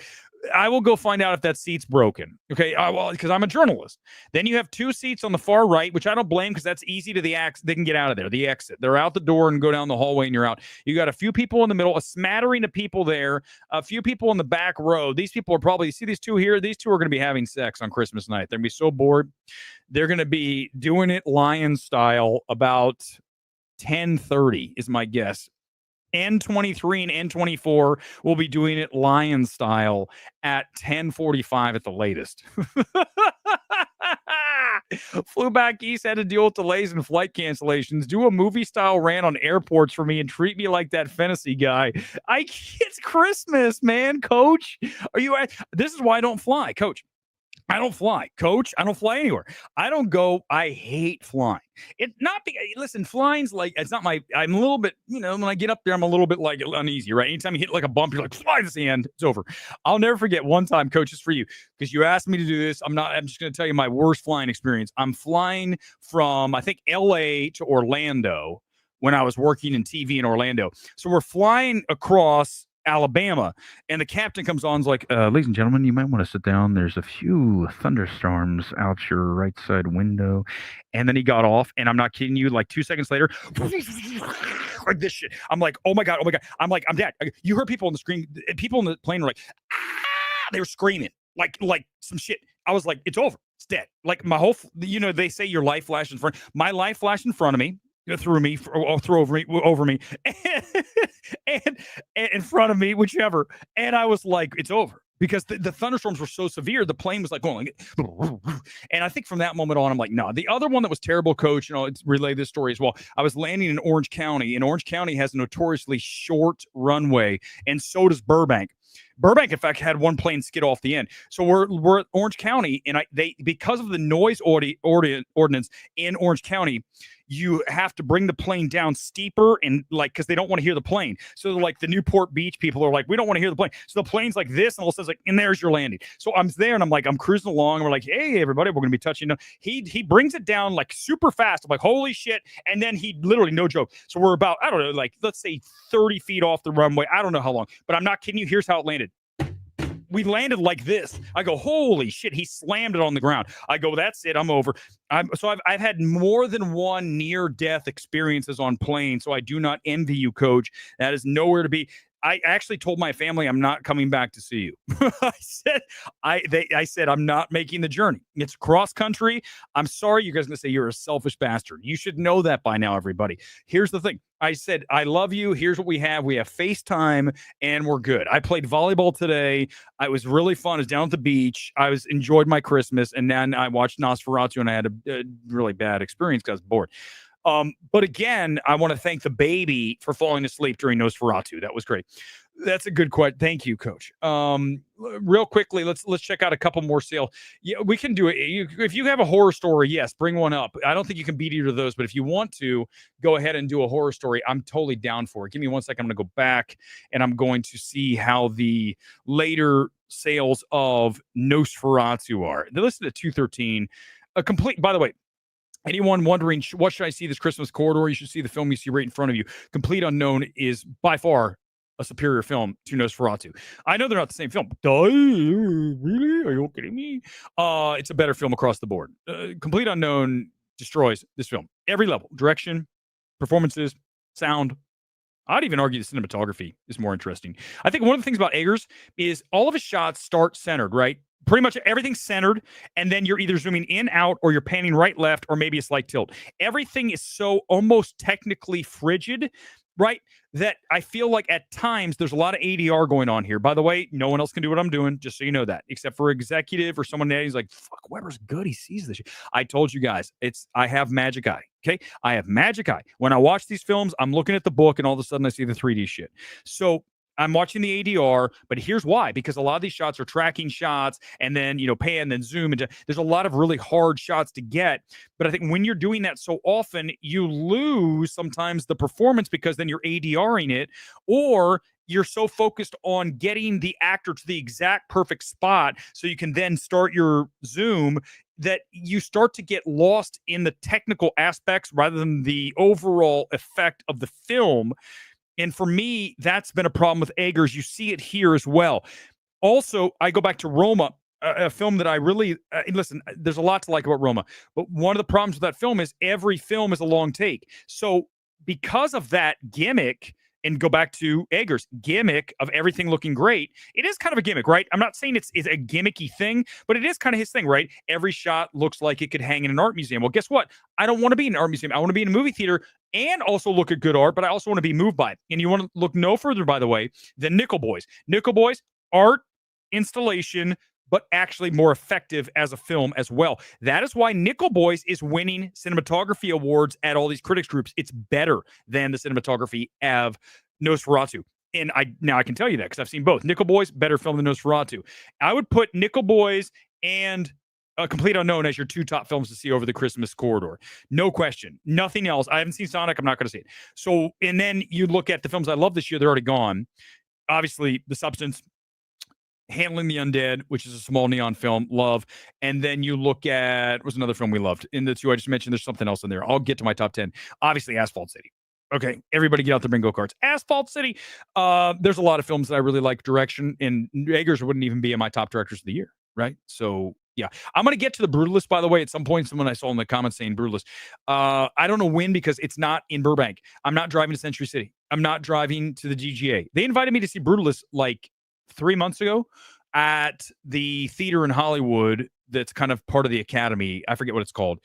I will go find out if that seat's broken. Okay, well, because I'm a journalist. Then you have two seats on the far right, which I don't blame, because that's easy to the exit. They can get out of there, the exit. They're out the door and go down the hallway, and you're out. You got a few people in the middle, a smattering of people there, a few people in the back row. These people are probably, see these two here? These two are going to be having sex on Christmas night. They're going to be so bored. They're going to be doing it lion style about 10:30 is my guess. N23 and N24 will be doing it lion style at 10:45 at the latest. Flew back east, had to deal with delays and flight cancellations. Do a movie style rant on airports for me and treat me like that fantasy guy. It's Christmas, man. Coach, this is why I don't fly, Coach. I don't fly, Coach. I don't fly anywhere. I don't go. I hate flying. Listen, flying's like, it's not my, I'm a little bit, when I get up there, I'm a little bit like uneasy, right? Anytime you hit like a bump, you're like, fly to the end. It's over. I'll never forget one time, Coach, is for you, because you asked me to do this. I'm just going to tell you my worst flying experience. I'm flying from, I think, LA to Orlando when I was working in TV in Orlando. So we're flying across Alabama, and the captain comes on, is like, ladies and gentlemen, you might want to sit down. There's a few thunderstorms out your right side window. And then he got off, and I'm not kidding you, like 2 seconds later, like this shit. I'm like, oh my God. I'm like, I'm dead. You heard people on the screen, people on the plane were like, ah, they were screaming like some shit. I was like, it's over. It's dead. Like my whole, they say your life flashed in front. My life flashed in front of me. Through me, over me, and in front of me, whichever. And I was like, it's over, because the thunderstorms were so severe. The plane was like going, and I think from that moment on, I'm like, no. The other one that was terrible, Coach, it's relay this story as well. I was landing in Orange County, and Orange County has a notoriously short runway, and so does Burbank. Burbank, in fact, had one plane skid off the end. So we're at Orange County, and because of the noise ordinance in Orange County, you have to bring the plane down steeper, and because they don't want to hear the plane. So like the Newport Beach people are like, we don't want to hear the plane. So the plane's like this, and all of a sudden, and there's your landing. So I'm there, and I'm like, I'm cruising along, and we're like, hey, everybody, we're going to be touching. He brings it down like super fast. I'm like, holy shit. And then he literally, no joke. So we're about, I don't know, like, let's say 30 feet off the runway. I don't know how long, but I'm not kidding you. Here's how it landed. We landed like this. I go, holy shit. He slammed it on the ground. I go, that's it. I'm over. I've had more than one near-death experiences on planes, so I do not envy you, Coach. That is nowhere to be. I actually told my family I'm not coming back to see you. I said I'm not making the journey. It's cross country. I'm sorry, you guys are gonna say you're a selfish bastard. You should know that by now, everybody. Here's the thing. I said, I love you. Here's what we have. We have FaceTime and we're good. I played volleyball today. It was really fun. I was down at the beach. Enjoyed my Christmas, and then I watched Nosferatu, and I had a really bad experience because I was bored. But again, I want to thank the baby for falling asleep during Nosferatu. That was great. That's a good question. Thank you, Coach. Real quickly, let's check out a couple more sales. Yeah, we can do it. If you have a horror story, yes, bring one up. I don't think you can beat either of those, but if you want to, go ahead and do a horror story. I'm totally down for it. Give me 1 second. I'm going to go back and I'm going to see how the later sales of Nosferatu are. They're listed at 213. A complete. By the way, anyone wondering what should I see this Christmas corridor? You should see the film you see right in front of you. Complete Unknown is by far a superior film to Nosferatu. I know they're not the same film. Really? Are you kidding me? It's a better film across the board. Complete Unknown destroys this film. Every level. Direction, performances, sound. I'd even argue the cinematography is more interesting. I think one of the things about Eggers is all of his shots start centered, right? Pretty much everything's centered, and then you're either zooming in, out, or you're panning right, left, or maybe a slight tilt. Everything is so almost technically frigid, right? That I feel like at times there's a lot of ADR going on here. By the way, no one else can do what I'm doing, just so you know that, except for executive or someone who's like, fuck, Weber's good. He sees this shit. I told you guys, I have magic eye. Okay. I have magic eye. When I watch these films, I'm looking at the book and all of a sudden I see the 3D shit. So I'm watching the ADR, but here's why, because a lot of these shots are tracking shots and then, pan, then zoom into, there's a lot of really hard shots to get. But I think when you're doing that so often, you lose sometimes the performance because then you're ADRing it, or you're so focused on getting the actor to the exact perfect spot so you can then start your zoom that you start to get lost in the technical aspects rather than the overall effect of the film. And for me, that's been a problem with Eggers. You see it here as well. Also, I go back to Roma, a film that I really listen. There's a lot to like about Roma, but one of the problems with that film is every film is a long take. So because of that gimmick, and go back to Eggers' gimmick of everything looking great, it is kind of a gimmick, right? I'm not saying it's a gimmicky thing, but it is kind of his thing, right? Every shot looks like it could hang in an art museum. Well, guess what? I don't want to be in an art museum. I want to be in a movie theater and also look at good art, but I also want to be moved by it. And you want to look no further, by the way, than Nickel Boys. Nickel Boys, art, installation, but actually more effective as a film as well. That is why Nickel Boys is winning cinematography awards at all these critics groups. It's better than the cinematography of Nosferatu. And I can tell you that because I've seen both. Nickel Boys, better film than Nosferatu. I would put Nickel Boys and Complete Unknown as your two top films to see over the Christmas corridor. No question. Nothing else. I haven't seen Sonic. I'm not going to see it. So, and then you look at the films I love this year. They're already gone. Obviously, The Substance, Handling the Undead, which is a small neon film, love. And then you look at, what's another film we loved? In the two I just mentioned, there's something else in there. I'll get to my top 10. Obviously, Asphalt City. Okay, everybody get out there, bring go-karts. Asphalt City. There's a lot of films that I really like direction, and Eggers wouldn't even be in my top directors of the year, right? So, yeah. I'm going to get to the Brutalist, by the way, at some point. Someone I saw in the comments saying Brutalist. I don't know when because it's not in Burbank. I'm not driving to Century City. I'm not driving to the DGA. They invited me to see Brutalist like 3 months ago at the theater in Hollywood that's kind of part of the Academy. I forget what it's called.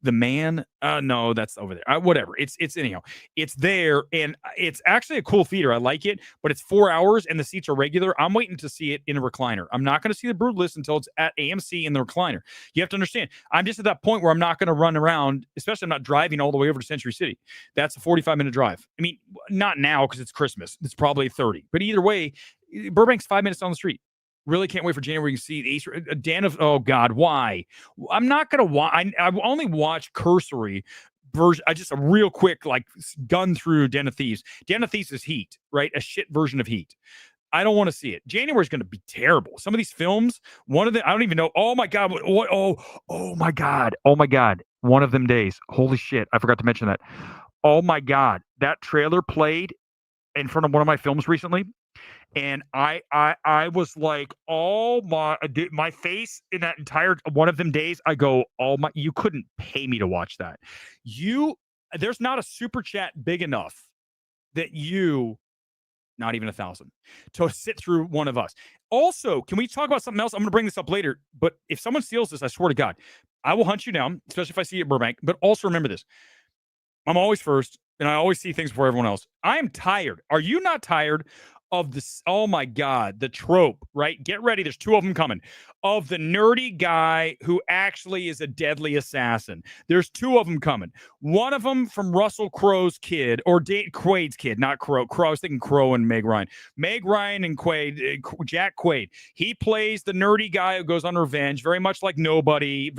The Man? No, that's over there. Whatever. It's anyhow. It's there, and it's actually a cool theater. I like it, but it's 4 hours, and the seats are regular. I'm waiting to see it in a recliner. I'm not going to see the Brutalist until it's at AMC in the recliner. You have to understand, I'm just at that point where I'm not going to run around, especially I'm not driving all the way over to Century City. That's a 45-minute drive. I mean, not now because it's Christmas. It's probably 30. But either way, Burbank's 5 minutes down the street. Really can't wait for January to see Ace. Dan of, oh God, why? I'm not gonna watch. I only watch cursory version. I just a real quick like gun through Den of Thieves. Den of Thieves is Heat, right? A shit version of Heat. I don't want to see it. January is going to be terrible. Some of these films, one of them, I don't even know. Oh my God. What? Oh my God. Oh my God. One of them days. Holy shit. I forgot to mention that. Oh my God. That trailer played in front of one of my films recently. And I was like, oh my face in that entire one of them days. I go, oh my, you couldn't pay me to watch that. There's not a super chat big enough that you not even 1,000, to sit through one of us. Also, can we talk about something else? I'm going to bring this up later, but if someone steals this, I swear to God, I will hunt you down, especially if I see you at Burbank. But also remember this. I'm always first, and I always see things before everyone else. I am tired. Are you not tired of this? Oh my God, the trope, right? Get ready. There's 2 of them coming. Of the nerdy guy who actually is a deadly assassin. There's 2 of them coming. One of them from Russell Crowe's kid, or Quaid's kid, not Crowe. I was thinking Crowe and Meg Ryan. Meg Ryan and Quaid, Jack Quaid. He plays the nerdy guy who goes on revenge, very much like Nobody,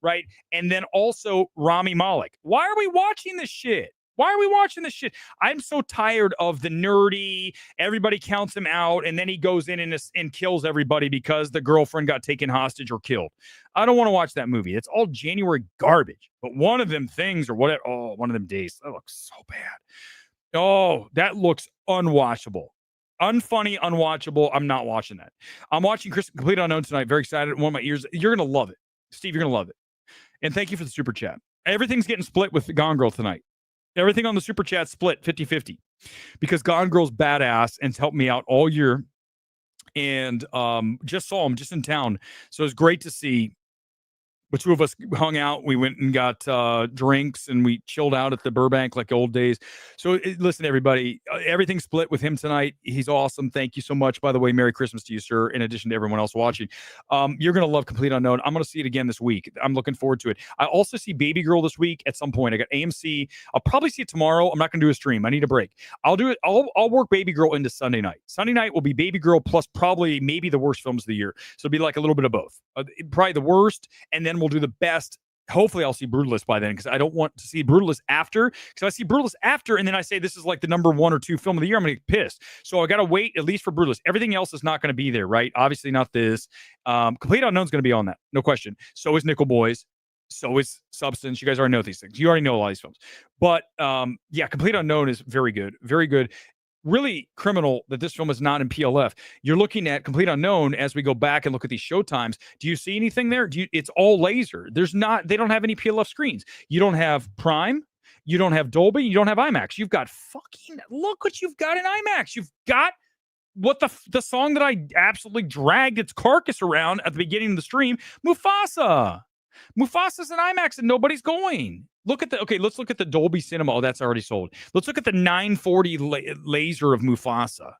right? And then also Rami Malek. Why are we watching this shit? Why are we watching this shit? I'm so tired of the nerdy, everybody counts him out, and then he goes in and kills everybody because the girlfriend got taken hostage or killed. I don't want to watch that movie. It's all January garbage. But one of them things or whatever, one of them days, that looks so bad. Oh, that looks unwatchable. Unfunny, unwatchable. I'm not watching that. I'm watching Complete Unknown tonight. Very excited. One of my ears. You're going to love it. Steve, you're going to love it. And thank you for the super chat. Everything's getting split with Gone Girl tonight. Everything on the super chat split 50-50 because Gone Girl's badass and helped me out all year. And just saw him just in town. So it's great to see. The 2 of us hung out. We went and got drinks and we chilled out at the Burbank like old days. So listen, everybody, everything's split with him tonight. He's awesome. Thank you so much. By the way, Merry Christmas to you, sir, in addition to everyone else watching. You're going to love Complete Unknown. I'm going to see it again this week. I'm looking forward to it. I also see Baby Girl this week at some point. I got AMC. I'll probably see it tomorrow. I'm not going to do a stream. I need a break. I'll do it. I'll work Baby Girl into Sunday night. Sunday night will be Baby Girl plus probably maybe the worst films of the year. So it'll be like a little bit of both. Probably the worst, and then we'll do the best. Hopefully I'll see Brutalist by then because I don't want to see Brutalist after. Because if I see Brutalist after and then I say this is like the number 1 or 2 film of the year, I'm going to get pissed. So I got to wait at least for Brutalist. Everything else is not going to be there, right? Obviously not this. Complete Unknown's going to be on that. No question. So is Nickel Boys. So is Substance. You guys already know these things. You already know a lot of these films. But yeah, Complete Unknown is very good. Very good. Really criminal that this film is not in PLF. You're looking at Complete Unknown as we go back and look at these showtimes. Do you see anything there? It's all laser. They don't have any PLF screens. You don't have Prime. You don't have Dolby. You don't have IMAX. You've got look what you've got in IMAX. You've got what the song that I absolutely dragged its carcass around at the beginning of the stream, Mufasa. Mufasa's in IMAX and nobody's going. Let's look at the Dolby Cinema. Oh, that's already sold. Let's look at the 940 laser of Mufasa.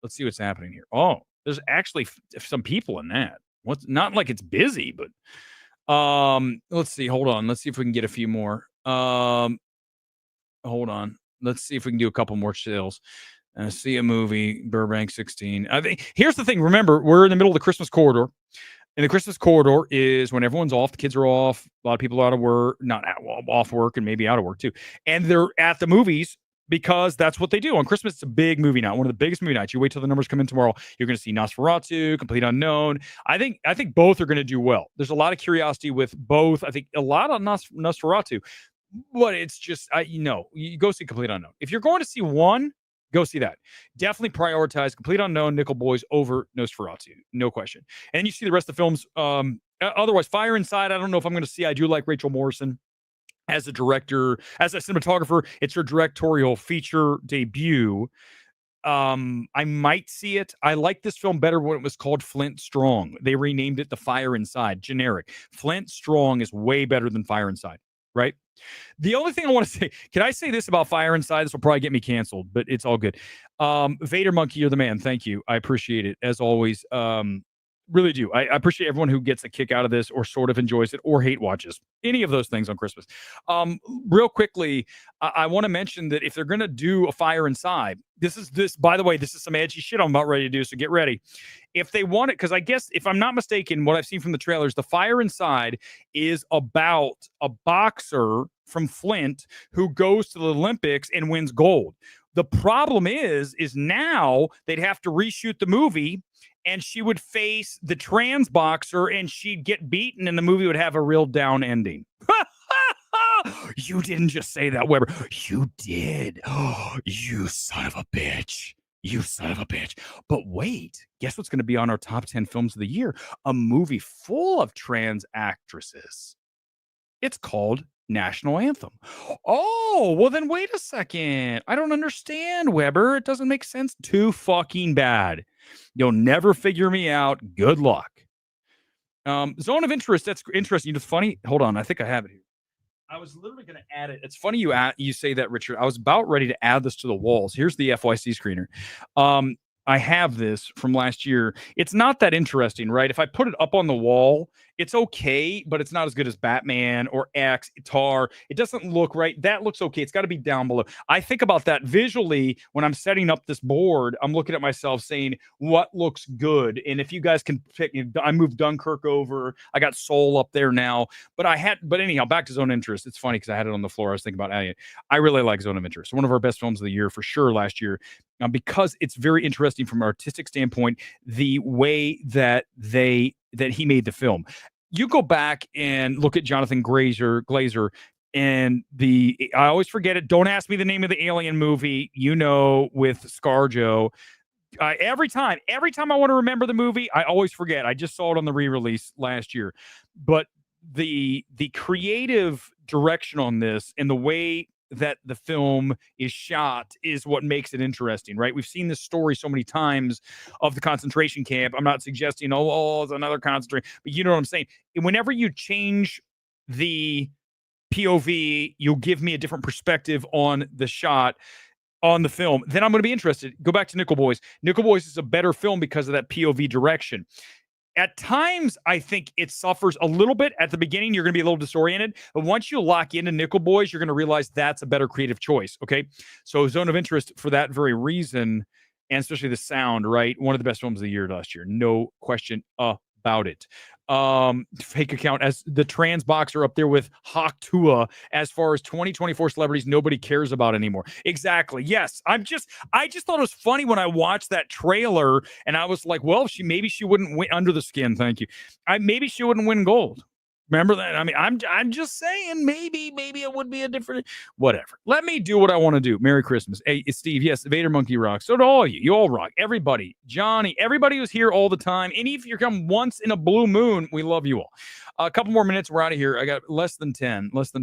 Let's see what's happening here. Oh, there's actually some people in that. Not like it's busy, but let's see. Hold on. Let's see if we can get a few more. Hold on. Let's see if we can do a couple more sales. See a movie, Burbank 16. I think here's the thing. Remember, we're in the middle of the Christmas corridor. And the Christmas corridor is when everyone's off, the kids are off, a lot of people are out of work, off work and maybe out of work too. And they're at the movies because that's what they do. On Christmas, it's a big movie night, one of the biggest movie nights. You wait till the numbers come in tomorrow. You're going to see Nosferatu, Complete Unknown. I think both are going to do well. There's a lot of curiosity with both. I think a lot on Nosferatu, but it's just, you go see Complete Unknown. If you're going to see one, go see that. Definitely prioritize Complete Unknown, Nickel Boys over Nosferatu. No question. And you see the rest of the films. Otherwise, Fire Inside, I don't know if I'm going to see. I do like Rachel Morrison as a director, as a cinematographer. It's her directorial feature debut. I might see it. I like this film better when it was called Flint Strong. They renamed it The Fire Inside. Generic. Flint Strong is way better than Fire Inside, right? The only thing I want to say, can I say this about Fire Inside? This will probably get me canceled, but it's all good. Vader Monkey, you're the man. Thank you. I appreciate it, as always. Really do. I appreciate everyone who gets a kick out of this or sort of enjoys it or hate watches. Any of those things on Christmas. Real quickly, I want to mention that if they're going to do a Fire Inside, by the way, this is some edgy shit I'm about ready to do, so get ready. If they want it, because I guess, if I'm not mistaken, what I've seen from the trailers, the Fire Inside is about a boxer from Flint who goes to the Olympics and wins gold. The problem is now they'd have to reshoot the movie and she would face the trans boxer and she'd get beaten and the movie would have a real down ending. You didn't just say that, Weber. You did. You son of a bitch. You son of a bitch. But wait, guess what's going to be on our top 10 films of the year? A movie full of trans actresses. It's called national anthem. Oh, well then wait a second. I don't understand, Weber. It doesn't make sense. Too fucking bad. You'll never figure me out. Good luck. Zone of interest. That's interesting. You know, funny. Hold on. I think I have it here. I was literally going to add it. It's funny you say that, Richard. I was about ready to add this to the walls. Here's the FYC screener. I have this from last year. It's not that interesting, right? If I put it up on the wall, it's okay, but it's not as good as Batman or X, Tar. It doesn't look right. That looks okay. It's got to be down below. I think about that visually when I'm setting up this board. I'm looking at myself saying, what looks good? And if you guys can pick, I moved Dunkirk over. I got Soul up there now. But anyhow, back to Zone of Interest. It's funny because I had it on the floor. I was thinking about adding it. I really like Zone of Interest. One of our best films of the year for sure last year. Because it's very interesting from an artistic standpoint, the way that he made the film. You go back and look at Jonathan Glazer, and I always forget it. Don't ask me the name of the Alien movie, with ScarJo. Every time I want to remember the movie, I always forget. I just saw it on the re-release last year. But the creative direction on this and the way that the film is shot is what makes it interesting, right? We've seen this story so many times of the concentration camp. I'm not suggesting, it's another concentration, but you know what I'm saying? Whenever you change the POV, you'll give me a different perspective on the shot, on the film. Then I'm going to be interested. Go back to Nickel Boys. Nickel Boys is a better film because of that POV direction. At times, I think it suffers a little bit. At the beginning, you're going to be a little disoriented. But once you lock into Nickel Boys, you're going to realize that's a better creative choice, okay? So Zone of Interest, for that very reason, and especially the sound, right? One of the best films of the year last year. No question about it. Fake account as the trans boxer up there with Hawk Tua as far as 2024 celebrities nobody cares about anymore. Exactly. Yes. I just thought it was funny when I watched that trailer and I was like, well, maybe she wouldn't win under the skin. Thank you. Maybe she wouldn't win gold. Remember that? I mean, I'm just saying maybe it would be a different whatever. Let me do what I want to do. Merry Christmas. Hey, it's Steve. Yes, Vader Monkey rocks. So do all you. You all rock. Everybody. Johnny. Everybody who's here all the time. And if you come once in a blue moon, we love you all. A couple more minutes. We're out of here. I got less than 10. Let's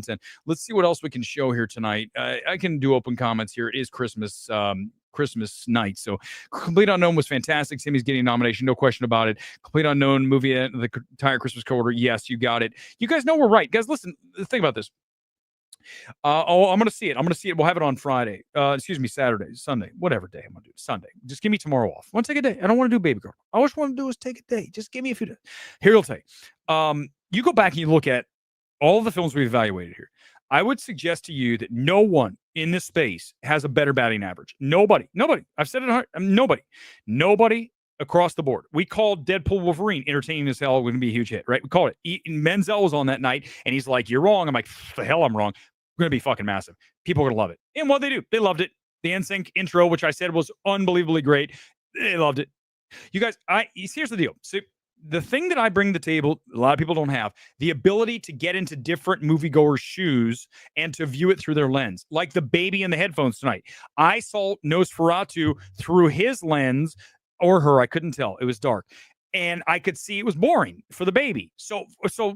see what else we can show here tonight. I can do open comments here. It is Christmas night. So Complete Unknown was fantastic. Sammy's getting a nomination. No question about it. Complete Unknown movie, the entire Christmas quarter. Yes, you got it. You guys know we're right. Guys, listen, think about this. I'm going to see it. We'll have it on Friday. Saturday, Sunday, whatever day I'm going to do. Sunday. Just give me tomorrow off. I want to take a day. I don't want to do Baby Girl. All I just want to do is take a day. Just give me a few days. Here, I'll tell you. You go back and you look at all of the films we've evaluated here. I would suggest to you that no one in this space has a better batting average. Nobody. I've said it. Nobody across the board. We called Deadpool Wolverine entertaining as hell. Going to be a huge hit, right? We called it. Menzel was on that night, and he's like, "You're wrong." I'm like, "The hell, I'm wrong." Going to be fucking massive. People are going to love it. And what they do, they loved it. The NSYNC intro, which I said was unbelievably great, they loved it. You guys, here's the deal. So the thing that I bring to the table, a lot of people don't have, the ability to get into different moviegoers' shoes and to view it through their lens, like the baby in the headphones tonight. I saw Nosferatu through his lens, or her, I couldn't tell. It was dark. And I could see it was boring for the baby. So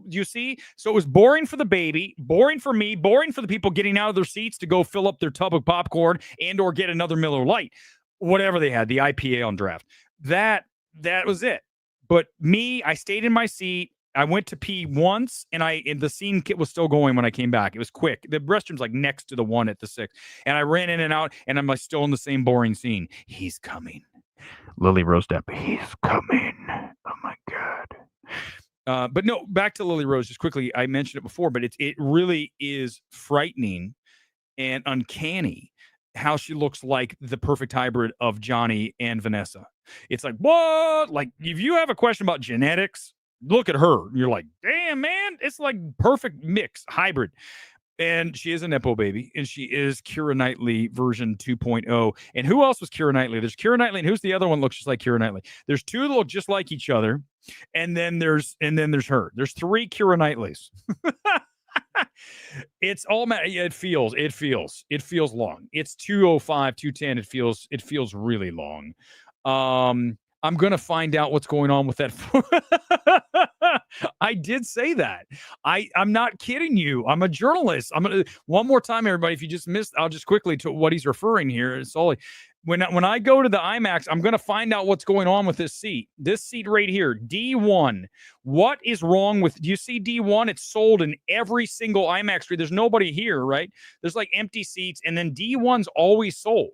you see? So it was boring for the baby, boring for me, boring for the people getting out of their seats to go fill up their tub of popcorn and or get another Miller Lite, whatever they had, the IPA on draft. That was it. But me, I stayed in my seat. I went to pee once, and the scene was still going when I came back. It was quick. The restroom's like next to the one at the 6. And I ran in and out, and I'm like still in the same boring scene. He's coming. Lily Rose Depp. He's coming. Oh my God. But no, back to Lily Rose just quickly. I mentioned it before, but it really is frightening and uncanny how she looks like the perfect hybrid of Johnny and Vanessa. It's like, what? Like, if you have a question about genetics, look at her. You're like, damn, man, it's like perfect mix, hybrid. And she is a Nepo baby, and she is Keira Knightley version 2.0. And who else was Keira Knightley? There's Keira Knightley, and who's the other one looks just like Keira Knightley? There's two that look just like each other, and then there's her. There's 3 Keira Knightleys. It's all it feels long. It's 205, 210. It feels really long. I'm gonna find out what's going on with that. I did say that. I'm not kidding you. I'm a journalist. I'm gonna one more time, everybody. If you just missed, I'll just quickly to what he's referring here. It's all when I go to the IMAX, I'm gonna find out what's going on with this seat. This seat right here, D1. What is wrong with? Do you see D1? It's sold in every single IMAX screen. There's nobody here, right? There's like empty seats, and then D1's always sold.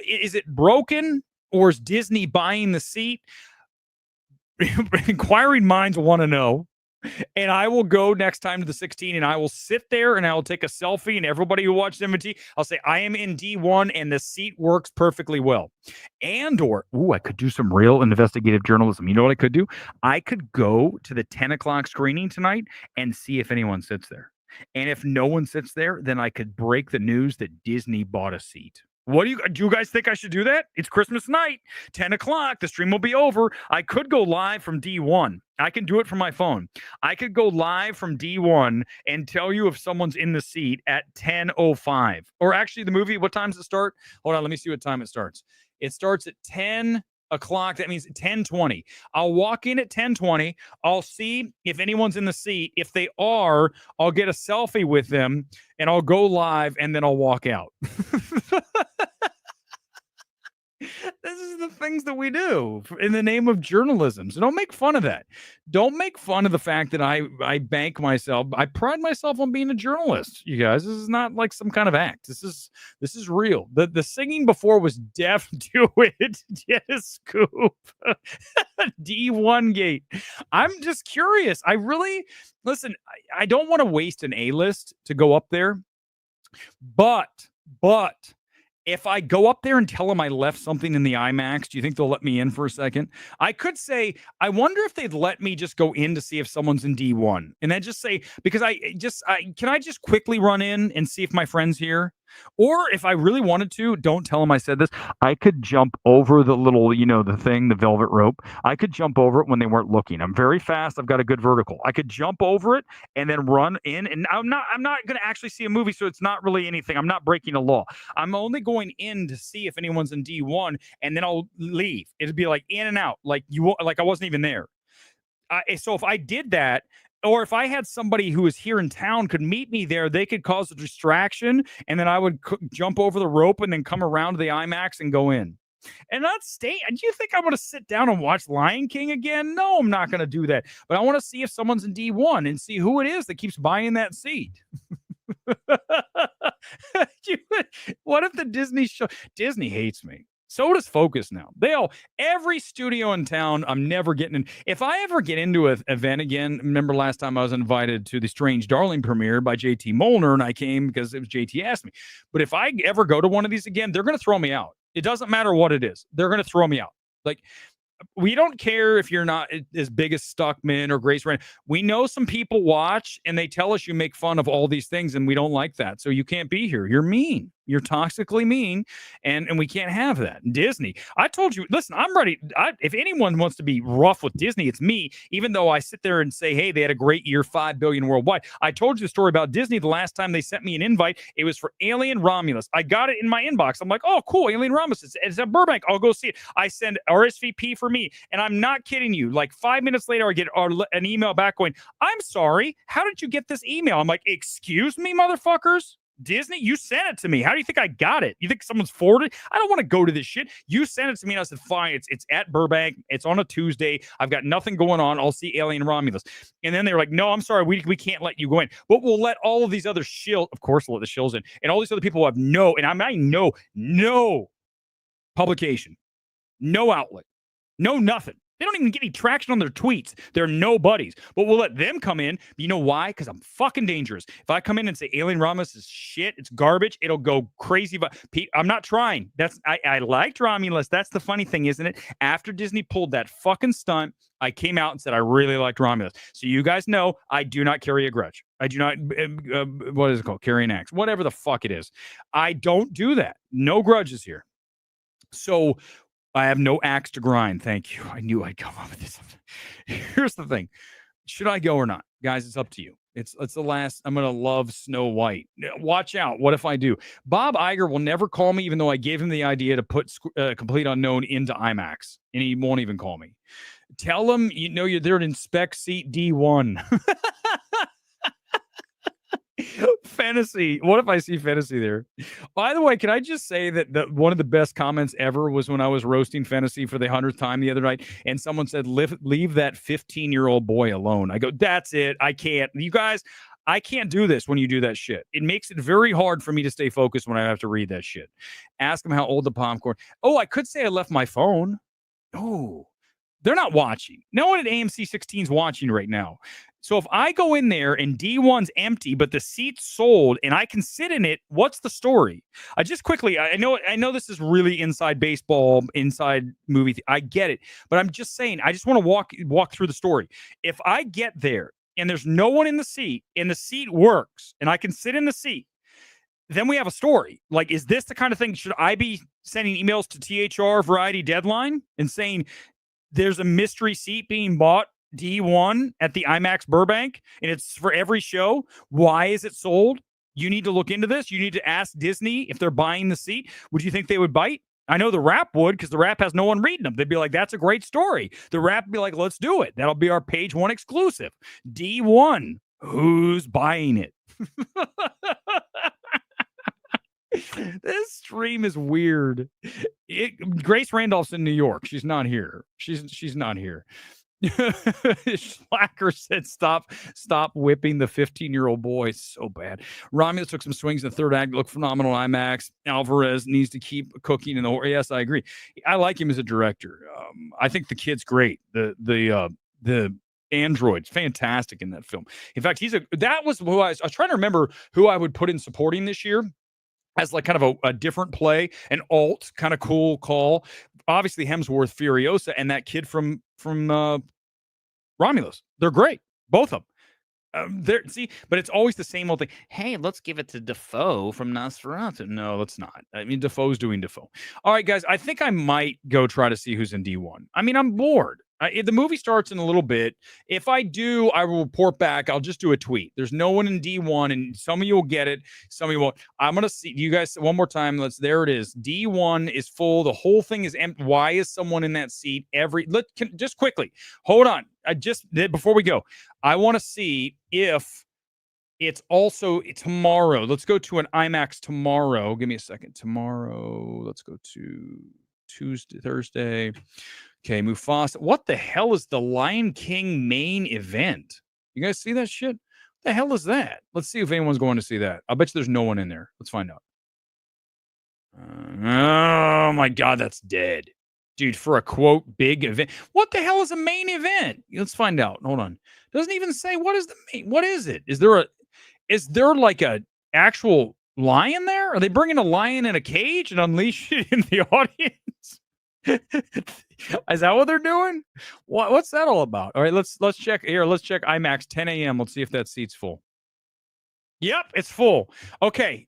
Is it broken, or is Disney buying the seat? Inquiring minds want to know. And I will go next time to the 16 and I will sit there and I will take a selfie, and everybody who watched MT, I'll say, I am in D1 and the seat works perfectly well. And I could do some real investigative journalism. You know what I could do? I could go to the 10 o'clock screening tonight and see if anyone sits there. And if no one sits there, then I could break the news that Disney bought a seat. Do you guys think I should do that? It's Christmas night, 10 o'clock. The stream will be over. I could go live from D1. I can do it from my phone. I could go live from D1 and tell you if someone's in the seat at 10:05. Or actually, the movie, what time does it start? Hold on, let me see what time it starts. It starts at 10 o'clock. That means 10:20. I'll walk in at 10:20. I'll see if anyone's in the seat. If they are, I'll get a selfie with them and I'll go live and then I'll walk out. This is the things that we do in the name of journalism. So don't make fun of that. Don't make fun of the fact that I bank myself. I pride myself on being a journalist. You guys, this is not like some kind of act. This is real. The singing before was deaf. Do it. Get a scoop. D1 gate. I'm just curious. I really listen. I don't want to waste an A-list to go up there, but. If I go up there and tell them I left something in the IMAX, do you think they'll let me in for a second? I could say, I wonder if they'd let me just go in to see if someone's in D1. And then just say, because can I just quickly run in and see if my friend's here? Or if I really wanted to, don't tell them I said this, I could jump over the little, the velvet rope. I could jump over it when they weren't looking. I'm very fast. I've got a good vertical. I could jump over it and then run in. And I'm not going to actually see a movie, so it's not really anything. I'm not breaking a law. I'm only going in to see if anyone's in D1, and then I'll leave. It'd be like in and out, like I wasn't even there. So if I did that, or if I had somebody who was here in town could meet me there, they could cause a distraction, and then I would jump over the rope and then come around to the IMAX and go in. And not stay. Do you think I'm going to sit down and watch Lion King again? No, I'm not going to do that. But I want to see if someone's in D1 and see who it is that keeps buying that seat. What if the Disney hates me? So does Focus now. Every studio in town, I'm never getting in. If I ever get into an event again, remember last time I was invited to the Strange Darling premiere by JT Molnar, and I came because it was JT asked me. But if I ever go to one of these again, they're going to throw me out. It doesn't matter what it is. They're going to throw me out. Like, we don't care if you're not as big as Stuckman or Grace Rand. We know some people watch and they tell us you make fun of all these things, and we don't like that. So you can't be here. You're mean. You're toxically mean, and we can't have that. Disney, I told you, listen, I'm ready. If anyone wants to be rough with Disney, it's me, even though I sit there and say, hey, they had a great year, 5 billion worldwide. I told you the story about Disney the last time they sent me an invite. It was for Alien Romulus. I got it in my inbox. I'm like, oh, cool, Alien Romulus. It's at Burbank. I'll go see it. I send RSVP for me, and I'm not kidding you. Like 5 minutes later, I get an email back going, I'm sorry, how did you get this email? I'm like, excuse me, motherfuckers? Disney, you sent it to me. How do you think I got it? You think someone's forwarded? I don't want to go to this shit. You sent it to me, and I said, fine, it's at Burbank. It's on a Tuesday. I've got nothing going on. I'll see Alien Romulus. And then they were like, no, I'm sorry, we can't let you go in. But we'll let all of these other shills, of course, we'll let the shills in, and all these other people have no publication, no outlet, no nothing. They don't even get any traction on their tweets. They're nobodies. But we'll let them come in. You know why? Because I'm fucking dangerous. If I come in and say Alien Romulus is shit, it's garbage, it'll go crazy. But I'm not trying. I liked Romulus. That's the funny thing, isn't it? After Disney pulled that fucking stunt, I came out and said I really liked Romulus. So you guys know I do not carry a grudge. I do not, what is it called? Carry an axe. Whatever the fuck it is. I don't do that. No grudges here. So I have no axe to grind. Thank you. I knew I'd come up with this. Here's the thing. Should I go or not? Guys, it's up to you. It's the last. I'm going to love Snow White. Watch out. What if I do? Bob Iger will never call me, even though I gave him the idea to put Complete Unknown into IMAX, and he won't even call me. Tell them you're there to inspect seat D1. Fantasy. What if I see Fantasy there? By the way, can I just say that one of the best comments ever was when I was roasting Fantasy for the 100th time the other night, and someone said, leave that 15-year-old boy alone. I go, that's it. I can't. You guys, I can't do this when you do that shit. It makes it very hard for me to stay focused when I have to read that shit. Ask him how old the popcorn. Oh, I could say I left my phone. Oh, they're not watching. No one at AMC 16 is watching right now. So if I go in there and D1's empty, but the seat's sold and I can sit in it, what's the story? I just quickly, I know this is really inside baseball, inside movie. I get it, but I'm just saying, I just want to walk through the story. If I get there and there's no one in the seat and the seat works and I can sit in the seat, then we have a story. Like, is this the kind of thing? Should I be sending emails to THR Variety Deadline and saying there's a mystery seat being bought D1 at the IMAX Burbank and it's for every show? Why is it sold? You need to look into this. You need to ask Disney if they're buying the seat. Would you think they would bite? I know the Wrap would, because the Wrap has no one reading them. They'd be like, that's a great story. The Wrap would be like, let's do it. That'll be our page 1 exclusive. D1, who's buying it? This stream is weird. Grace Randolph's in New York. She's not here. She's not here. Slacker said, stop whipping the 15-year-old boy. It's so bad. Romulus took some swings in the third act, looked phenomenal IMAX. Alvarez needs to keep cooking in the horror. Yes, I agree. I like him as a director. I think the kid's great. The android's fantastic in that film. In fact, that was who I was trying to remember who I would put in supporting this year as like kind of a different play, an alt kind of cool call. Obviously Hemsworth, Furiosa, and that kid from Romulus. They're great, both of them. But it's always the same old thing. Hey, let's give it to Defoe from Nosferatu. No, let's not. I mean, Defoe's doing Defoe. All right, guys, I think I might go try to see who's in D1. I mean, I'm bored. The movie starts in a little bit. If I do, I will report back. I'll just do a tweet. There's no one in D1, and some of you will get it. Some of you won't. I'm going to see you guys one more time. There it is. D1 is full. The whole thing is empty. Why is someone in that seat? Just quickly. Hold on. Before we go, I want to see if it's also tomorrow. Let's go to an IMAX tomorrow. Give me a second. Tomorrow. Let's go to Thursday. Okay, Mufasa. What the hell is the Lion King main event? You guys see that shit? What the hell is that? Let's see if anyone's going to see that. I bet you there's no one in there. Let's find out. Oh my God, that's dead. Dude, for a quote big event. What the hell is a main event? Let's find out. Hold on. Doesn't even say what is the main. What is it? Is there like a actual lion there? Are they bringing a lion in a cage and unleash it in the audience? Is that what they're doing? What's that all about? All right, let's check here. Let's check IMAX 10 a.m. Let's see if that seat's full. Yep, it's full. Okay,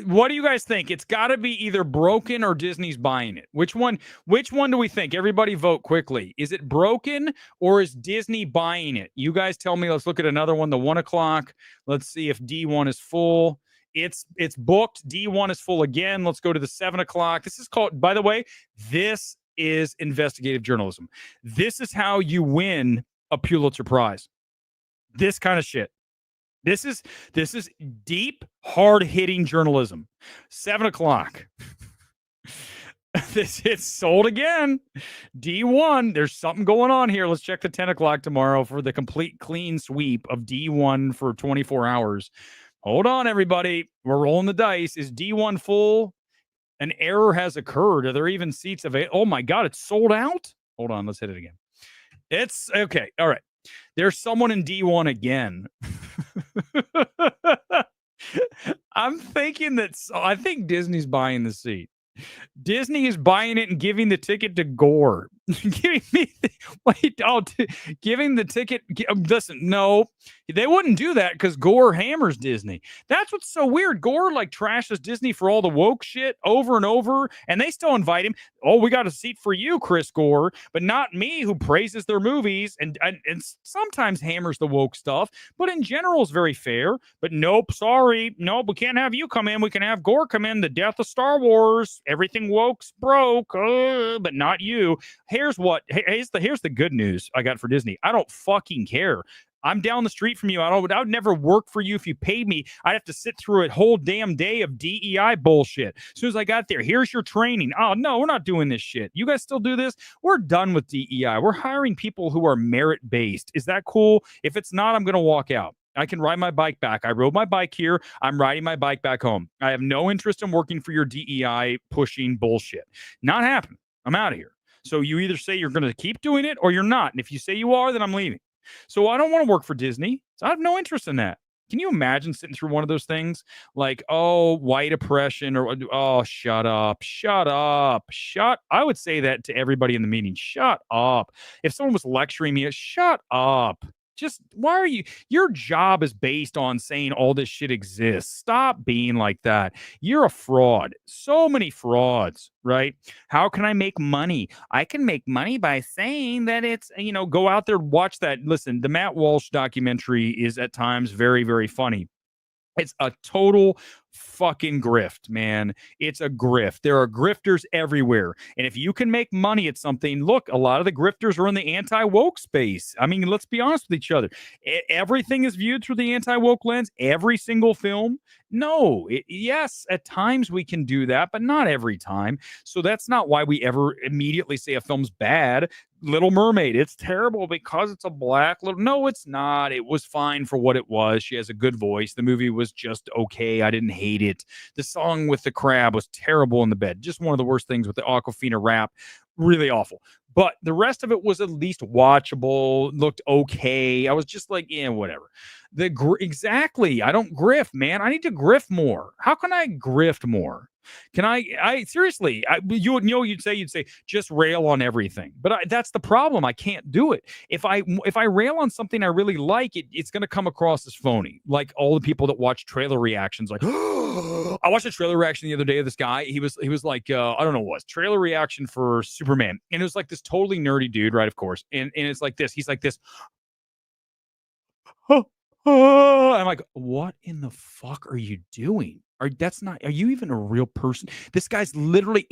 what do you guys think? It's got to be either broken or Disney's buying it. Which one do we think? Everybody vote quickly. Is it broken or is Disney buying it? You guys tell me. Let's look at another one, the 1 o'clock. Let's see if D1 is full. It's booked. D1 is full again. Let's go to the 7 o'clock. This is called, by the way, this is investigative journalism. This is how you win a Pulitzer Prize. This kind of shit. This is deep, hard-hitting journalism. 7 o'clock. It's sold again. D1. There's something going on here. Let's check the 10 o'clock tomorrow for the complete clean sweep of D1 for 24 hours. Hold on, everybody. We're rolling the dice. Is D1 full? An error has occurred. Are there even seats available? Oh my God, it's sold out? Hold on, let's hit it again. It's okay. All right. There's someone in D1 again. I think Disney's buying the seat. Disney is buying it and giving the ticket to Gore. Giving the ticket. Listen, no, they wouldn't do that because Gore hammers Disney. That's what's so weird. Gore like trashes Disney for all the woke shit over and over, and they still invite him. Oh, we got a seat for you, Chris Gore, but not me, who praises their movies and sometimes hammers the woke stuff, but in general is very fair. But nope, sorry, nope, we can't have you come in. We can have Gore come in. The death of Star Wars. Everything woke's broke, but not you. here's the good news I got for Disney. I don't fucking care. I'm down the street from you. I would never work for you if you paid me. I'd have to sit through a whole damn day of DEI bullshit. As soon as I got there, here's your training. Oh, no, we're not doing this shit. You guys still do this? We're done with DEI. We're hiring people who are merit-based. Is that cool? If it's not, I'm going to walk out. I can ride my bike back. I rode my bike here. I'm riding my bike back home. I have no interest in working for your DEI pushing bullshit. Not happening. I'm out of here. So you either say you're going to keep doing it or you're not. And if you say you are, then I'm leaving. So I don't want to work for Disney. So I have no interest in that. Can you imagine sitting through one of those things like, oh, white oppression or, oh, shut up. I would say that to everybody in the meeting. Shut up. If someone was lecturing me, shut up. Just why are your job is based on saying all this shit exists. Stop being like that. You're a fraud. So many frauds, right? How can I make money? I can make money by saying that it's, go out there, watch that. Listen, the Matt Walsh documentary is at times very, very funny. It's a total fucking grift, man. It's a grift. There are grifters everywhere. And if you can make money at something, look, a lot of the grifters are in the anti-woke space. I mean, let's be honest with each other. Everything is viewed through the anti-woke lens. Every single film. No. Yes, at times we can do that, but not every time. So that's not why we ever immediately say a film's bad. Little Mermaid, it's terrible because it's a black little. No, it's not. It was fine for what it was. She has a good voice. The movie was just okay. I didn't hate it. The song with the crab was terrible in the bed. Just one of the worst things with the Aquafina rap. Really awful. But the rest of it was at least watchable, looked okay. I was just like, yeah, whatever. Exactly. I don't grift, man. I need to grift more. How can I grift more? Can I seriously, you'd say just rail on everything, but that's the problem. I can't do it. If I rail on something I really like, it's going to come across as phony. Like all the people that watch trailer reactions, like, I watched a trailer reaction the other day of this guy. He was like, I don't know what was trailer reaction for Superman. And it was like this totally nerdy dude, right? Of course. And it's like this, he's like this. I'm like, what in the fuck are you doing? Are you even a real person? This guy's literally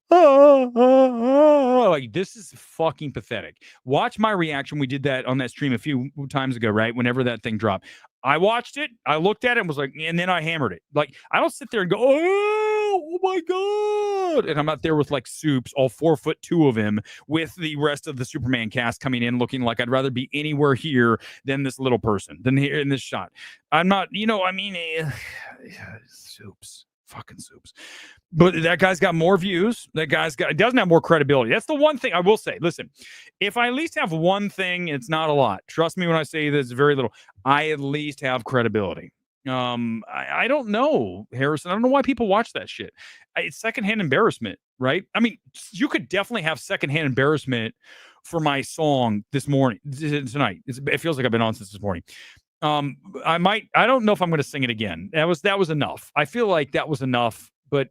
like, this is fucking pathetic. Watch my reaction. We did that on that stream a few times ago, right? Whenever that thing dropped, I watched it, I looked at it and was like, and then I hammered it. Like, I don't sit there and go, oh my God. And I'm out there with like Soups, all 4'2" of him, with the rest of the Superman cast coming in looking like I'd rather be anywhere here than this little person, than here in this shot. I'm not, Soups. Fucking Soups. But that guy's got more views. It doesn't have more credibility. That's the one thing I will say. Listen, if I at least have one thing, it's not a lot. Trust me when I say this, very little. I at least have credibility. I don't know, Harrison. I don't know why people watch that shit. It's secondhand embarrassment, right? I mean, you could definitely have secondhand embarrassment for my song tonight. It feels like I've been on since this morning. I don't know if I'm going to sing it again. That was enough. I feel like that was enough, but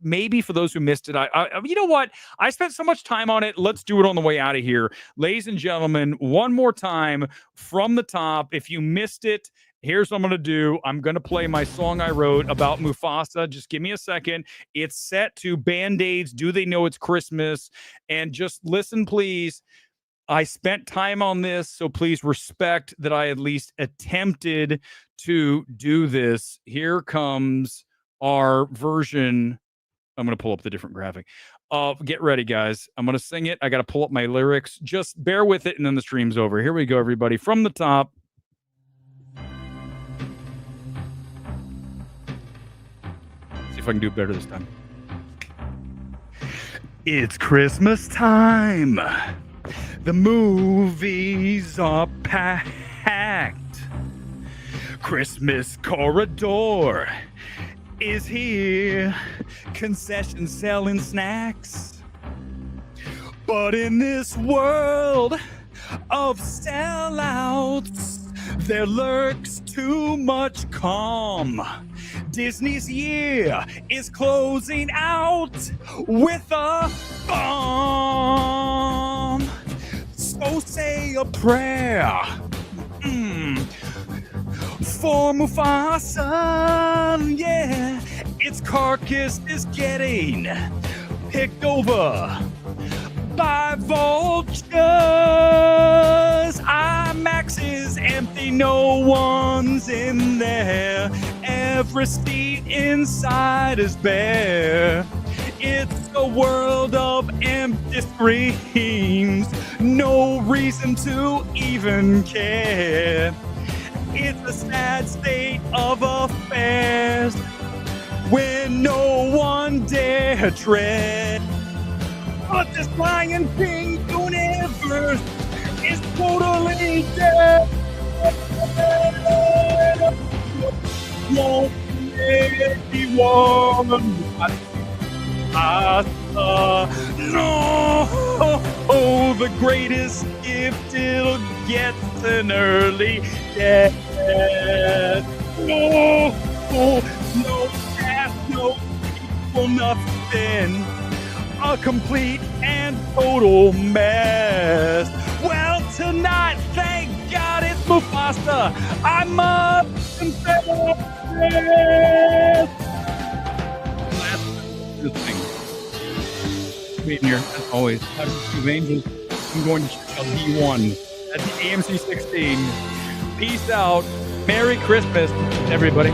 maybe for those who missed it, you know what? I spent so much time on it. Let's do it on the way out of here. Ladies and gentlemen, one more time from the top. If you missed it, here's what I'm going to do. I'm going to play my song I wrote about Mufasa. Just give me a second. It's set to Band-Aids. Do They Know It's Christmas? And just listen, please. I spent time on this, so please respect that I at least attempted to do this. Here comes our version. I'm going to pull up the different graphic. Get ready, guys. I'm going to sing it. I got to pull up my lyrics. Just bear with it, and then the stream's over. Here we go, everybody. From the top. See if I can do it better this time. It's Christmas time. The movies are packed. Christmas corridor is here. Concessions selling snacks. But in this world of sellouts, there lurks too much calm. Disney's year is closing out with a bomb. So say a prayer for Mufasa. Yeah, its carcass is getting picked over by vultures. IMAX is empty, no one's in there. Every seat inside is bare. It's a world of empty screens, no reason to even care. It's a sad state of affairs when no one dare tread. But this Lion King universe is totally dead. Won't anyone no, the greatest gift it'll get an early death. No past, no people, nothing. A complete and total mess. Well, tonight, thank God it's Mufasa. I must confess. Last thing. Being here, as always, Two Angels. I'm going to check out D1 at the AMC 16. Peace out. Merry Christmas, everybody.